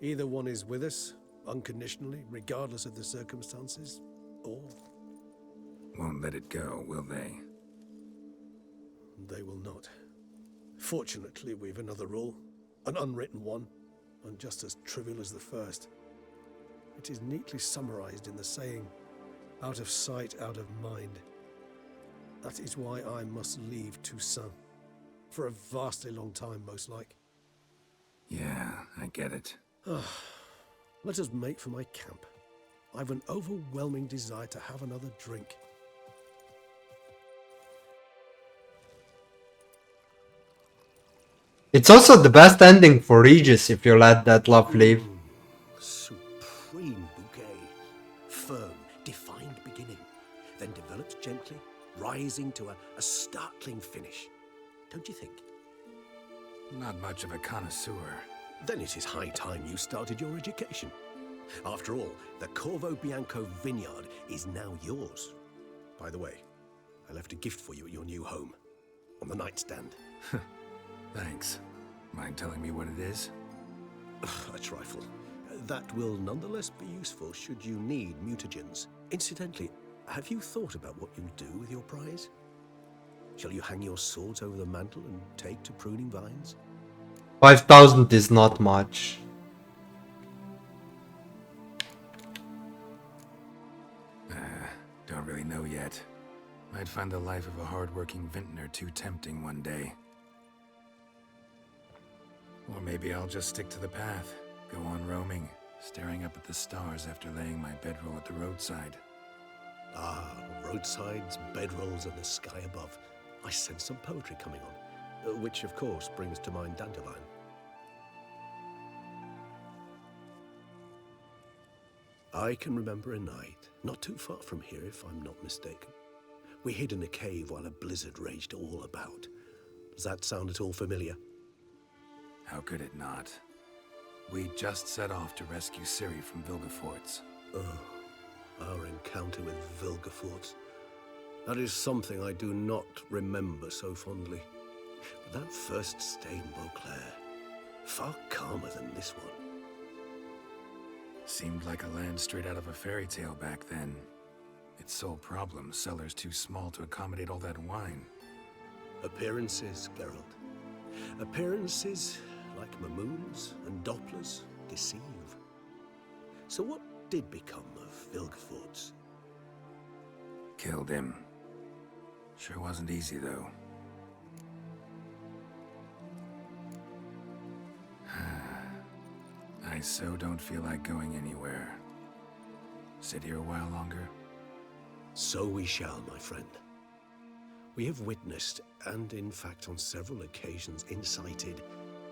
Either one is with us, unconditionally, regardless of the circumstances, or... Won't let it go, will they? They will not. Fortunately, we've another rule, an unwritten one, and just as trivial as the first. It is neatly summarized in the saying, out of sight, out of mind. That is why I must leave Toussaint. For a vastly long time, most like. Yeah, I get it. Let us make for my camp. I've an overwhelming desire to have another drink. It's also the best ending for Regis if you let that love live. Supreme bouquet. Firm, defined beginning. Then develops gently, rising to a startling finish. Don't you think? Not much of a connoisseur. Then it is high time you started your education. After all, the Corvo Bianco vineyard is now yours. By the way, I left a gift for you at your new home. On the nightstand. Thanks. Mind telling me what it is? A trifle. That will nonetheless be useful should you need mutagens. Incidentally, have you thought about what you'll do with your prize? Shall you hang your swords over the mantle and take to pruning vines? 5,000 is not much. Don't really know yet. Might find the life of a hard-working vintner too tempting one day. Or maybe I'll just stick to the path, go on roaming, staring up at the stars after laying my bedroll at the roadside. Ah, roadsides, bedrolls, and the sky above. I sense some poetry coming on, which of course brings to mind Dandelion. I can remember a night, not too far from here if I'm not mistaken. We hid in a cave while a blizzard raged all about. Does that sound at all familiar? How could it not? We just set off to rescue Ciri from Vilgefortz. Oh, our encounter with Vilgefortz. That is something I do not remember so fondly. But that first stay in Beauclair, far calmer than this one. Seemed like a land straight out of a fairy tale back then. Its sole problem, cellars too small to accommodate all that wine. Appearances, Geralt. Appearances, like Mamoons and Dopplers, deceive. So what did become of Vilgefortz? Killed him. Sure wasn't easy, though. I so don't feel like going anywhere. Sit here a while longer? So we shall, my friend. We have witnessed, and in fact on several occasions incited,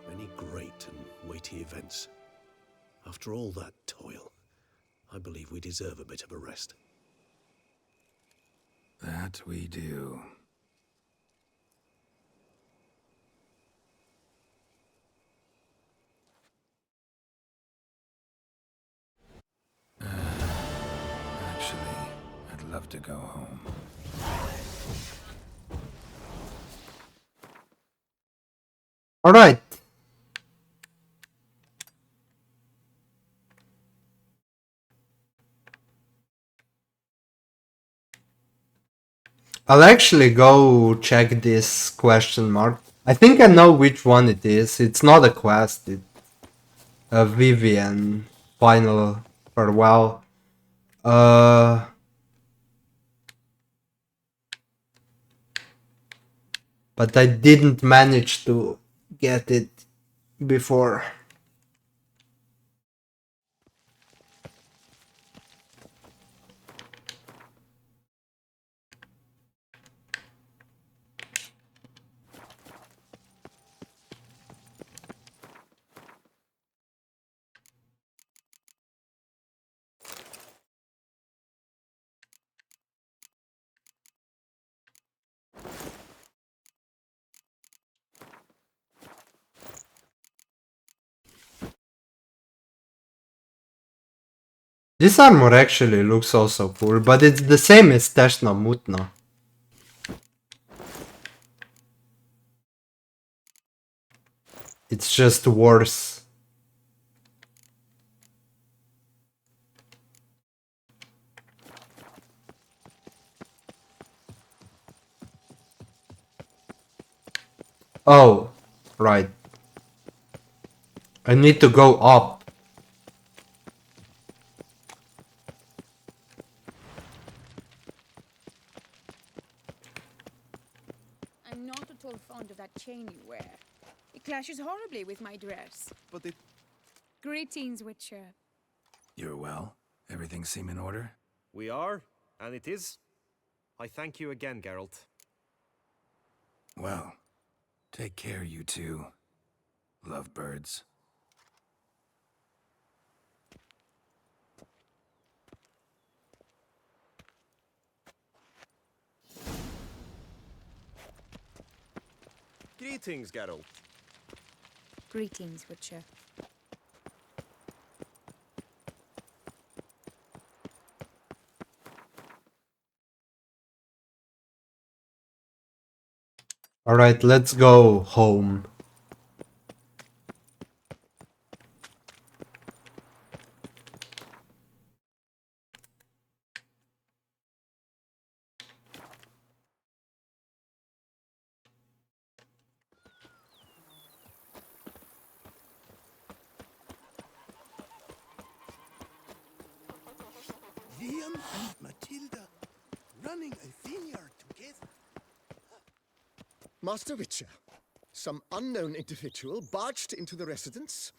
many great and weighty events. After all that toil, I believe we deserve a bit of a rest. That we do. Actually, I'd love to go home. All right. I'll actually go check this question mark. I think I know which one it is. It's not a quest. It's a Vivian final farewell. But I didn't manage to get it before. This armor actually looks also cool, but it's the same as Teshna Mutna. It's just worse. Oh, right. I need to go up. I'm not at all fond of that chain you wear. It clashes horribly with my dress. But it... Greetings, Witcher. You're well? Everything seem in order? We are, and it is. I thank you again, Geralt. Well, take care, you two. Lovebirds. Greetings, Geralt. Greetings, Witcher. Alright, let's go home. Liam and Matilda running a vineyard together. Master Witcher, some unknown individual barged into the residence.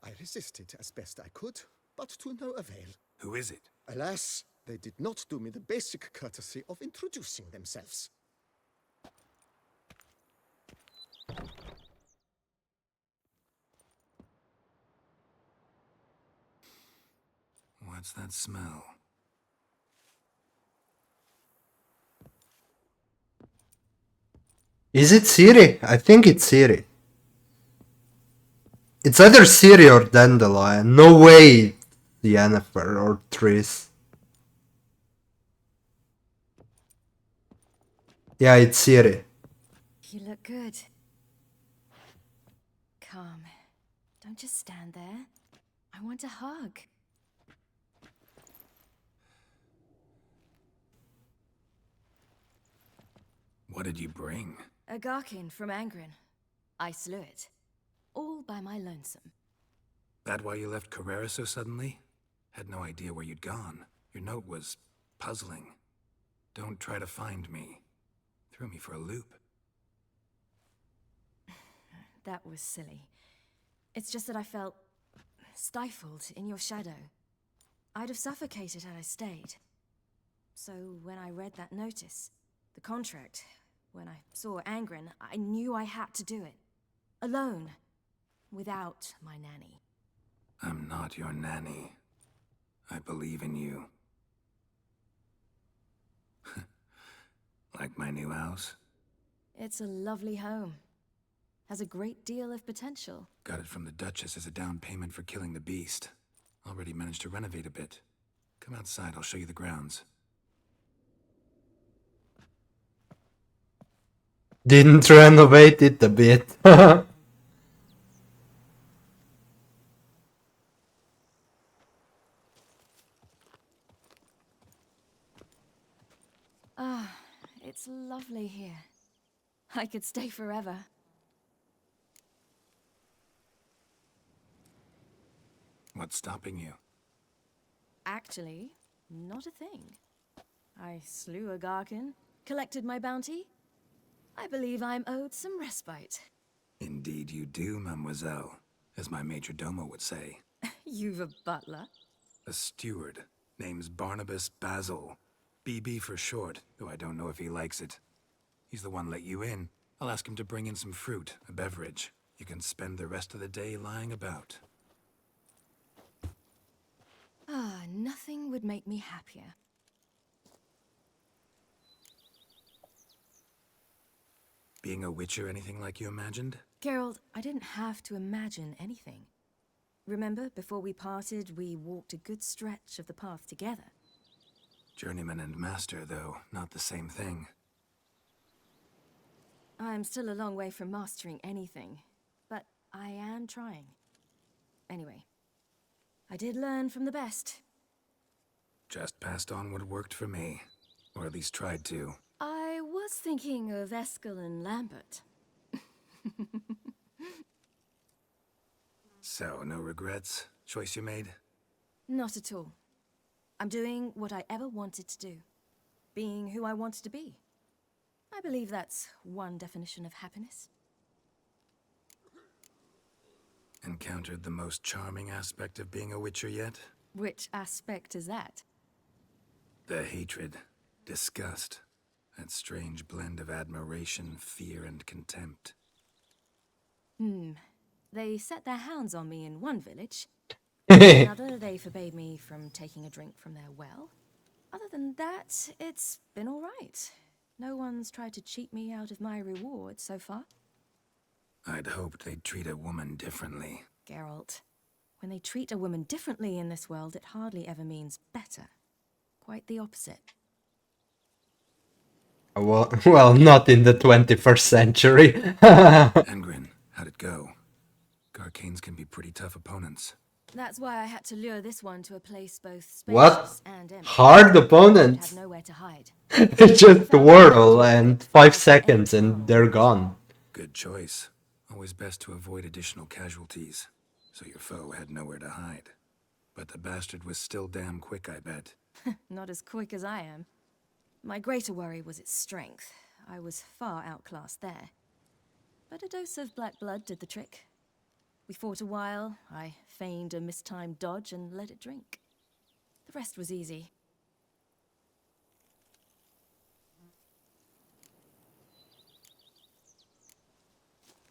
I resisted as best I could, but to no avail. Who is it? Alas, they did not do me the basic courtesy of introducing themselves. What's that smell? Is it Ciri? I think it's Ciri. It's either Ciri or Dandelion. No way Yennefer or Triss. Yeah, it's Ciri. You look good. Come. Don't just stand there. I want a hug. What did you bring? A Garkin from Angren. I slew it. All by my lonesome. That why you left Carrera so suddenly? Had no idea where you'd gone. Your note was puzzling. Don't try to find me. Threw me for a loop. That was silly. It's just that I felt stifled in your shadow. I'd have suffocated had I stayed. So when I read that notice, the contract, when I saw Angren, I knew I had to do it. Alone. Without my nanny. I'm not your nanny. I believe in you. Like my new house? It's a lovely home. Has a great deal of potential. Got it from the Duchess as a down payment for killing the beast. Already managed to renovate a bit. Come outside, I'll show you the grounds. Didn't renovate it a bit. Ah, it's lovely here. I could stay forever. What's stopping you? Actually, not a thing. I slew a Garkin, collected my bounty. I believe I'm owed some respite. Indeed you do, mademoiselle. As my major domo would say. You've a butler? A steward. Name's Barnabas Basil. BB for short, though I don't know if he likes it. He's the one let you in. I'll ask him to bring in some fruit, a beverage. You can spend the rest of the day lying about. Ah, nothing would make me happier. Being a witcher anything like you imagined? Geralt, I didn't have to imagine anything. Remember, before we parted, we walked a good stretch of the path together. Journeyman and master, though, not the same thing. I'm still a long way from mastering anything, but I am trying. Anyway, I did learn from the best. Just passed on what worked for me. Or at least tried to. I was thinking of Eskel and Lambert. So, no regrets? Choice you made? Not at all. I'm doing what I ever wanted to do. Being who I wanted to be. I believe that's one definition of happiness. Encountered the most charming aspect of being a Witcher yet? Which aspect is that? The hatred, disgust, that strange blend of admiration, fear, and contempt. They set their hounds on me in one village. In another, they forbade me from taking a drink from their well. Other than that, it's been all right. No one's tried to cheat me out of my reward so far. I'd hoped they'd treat a woman differently. Geralt, when they treat a woman differently in this world, it hardly ever means better. Quite the opposite. Well, not in the 21st century. Angrin, how'd it go? Garcanes can be pretty tough opponents. That's why I had to lure this one to a place both spacious What? and empty. Hard opponents? Had nowhere to hide. Just whirl and 5 seconds and they're gone. Good choice. Always best to avoid additional casualties. So your foe had nowhere to hide. But the bastard was still damn quick, I bet. Not as quick as I am. My greater worry was its strength. I was far outclassed there. But a dose of black blood did the trick. We fought a while, I feigned a mistimed dodge and let it drink. The rest was easy.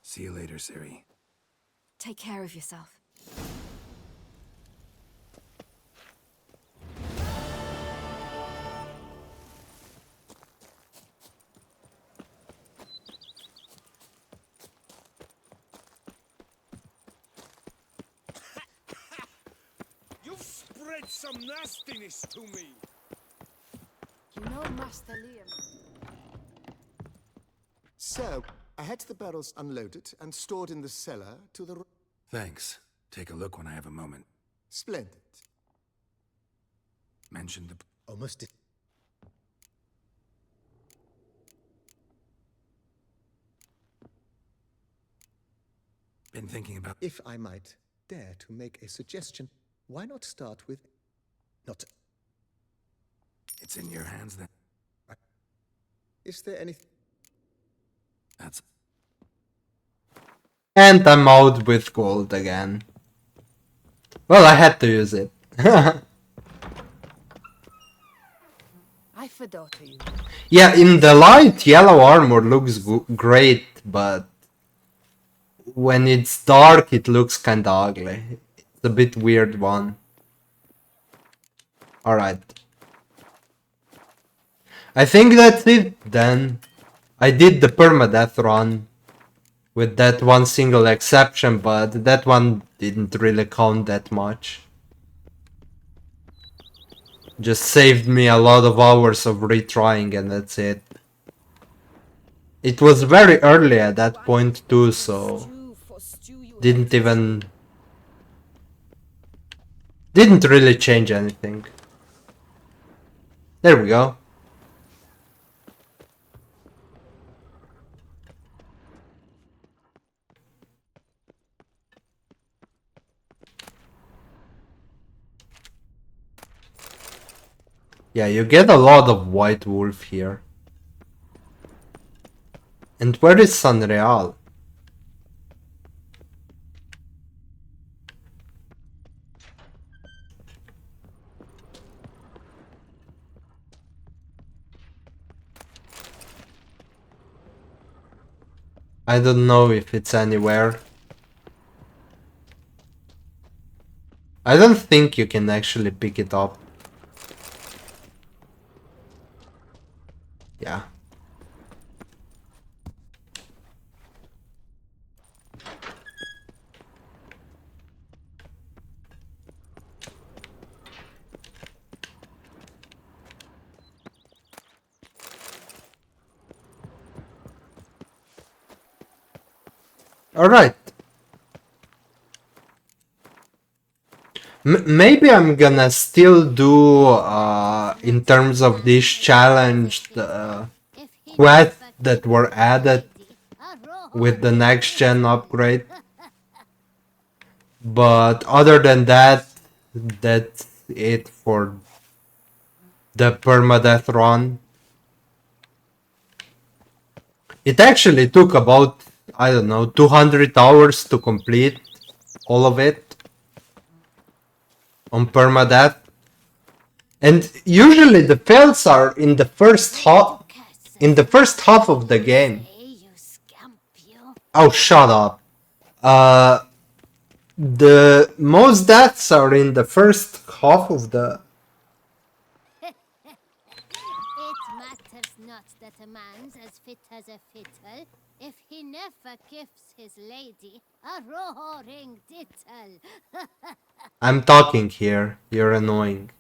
See you later, Ciri. Take care of yourself. You've spread some nastiness to me. You know, Master Liam. So, I had the barrels unloaded and stored in the cellar to the... Thanks. Take a look when I have a moment. Splendid. Mentioned the... Almost did. Been thinking about... If I might dare to make a suggestion, why not start with... Not... It's in your hands then. Is there anything... That's... And I'm out with gold again. Well, I had to use it. I forgot you. Yeah, in the light, yellow armor looks great, but when it's dark, it looks kinda ugly. It's a bit weird one. Alright. I think that's it then. I did the permadeath run with that one single exception, but that one didn't really count that much. Just saved me a lot of hours of retrying and that's it. It was very early at that point too, so didn't really change anything. There we go. Yeah, you get a lot of white wolf here. And where is Sanreal? I don't know if it's anywhere. I don't think you can actually pick it up. Yeah. Alright. Maybe I'm gonna still do, in terms of this challenge, the quests that were added with the next gen upgrade. But other than that, that's it for the permadeath run. It actually took about, I don't know, 200 hours to complete all of it on permadeath. And usually the fails are in the first half of the game. Oh, shut up. The most deaths are in the first half of the... It matters not that a man's as fit as a fiddle, if he never gives his lady a roaring dittle. I'm talking here, you're annoying.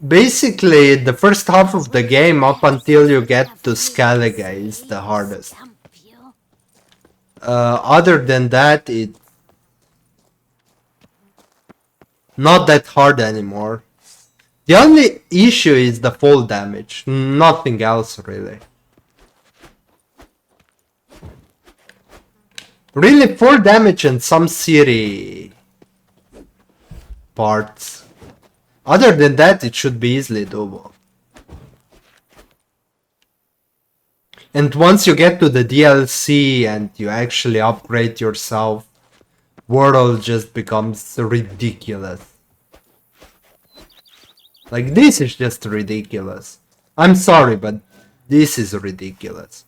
Basically, the first half of the game up until you get to Skellige is the hardest. Other than that, it's not that hard anymore. The only issue is the fall damage, nothing else really. Really, fall damage and some city parts. Other than that, it should be easily doable. And once you get to the DLC and you actually upgrade yourself, world just becomes ridiculous. Like, this is just ridiculous. I'm sorry, but this is ridiculous.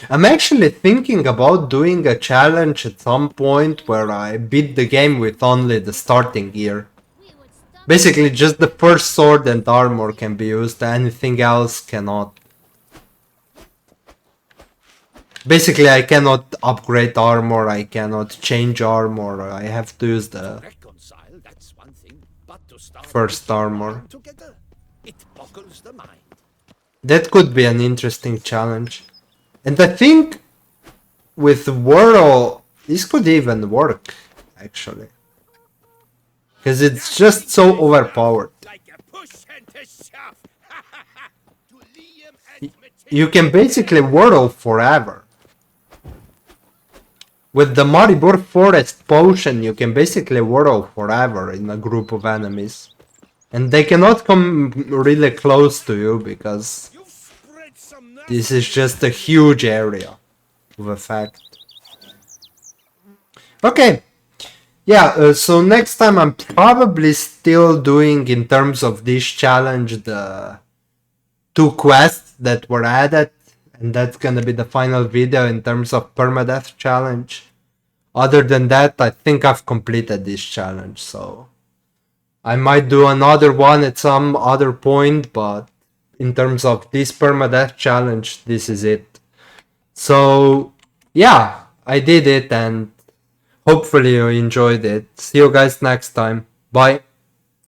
I'm actually thinking about doing a challenge at some point where I beat the game with only the starting gear. Basically, just the first sword and armor can be used, anything else cannot. Basically, I cannot upgrade armor, I cannot change armor, I have to use the first armor. That could be an interesting challenge. And I think with Whirl, this could even work, actually. Because it's just so overpowered. You can basically whirl forever. With the Maribor Forest Potion, you can basically whirl forever in a group of enemies. And they cannot come really close to you because this is just a huge area of effect. Okay. Yeah, so next time I'm probably still doing, in terms of this challenge, the 2 quests that were added. And that's gonna be the final video in terms of permadeath challenge. Other than that, I think I've completed this challenge, so I might do another one at some other point, but in terms of this permadeath challenge, this is it. So yeah, I did it and hopefully you enjoyed it. See you guys next time. Bye.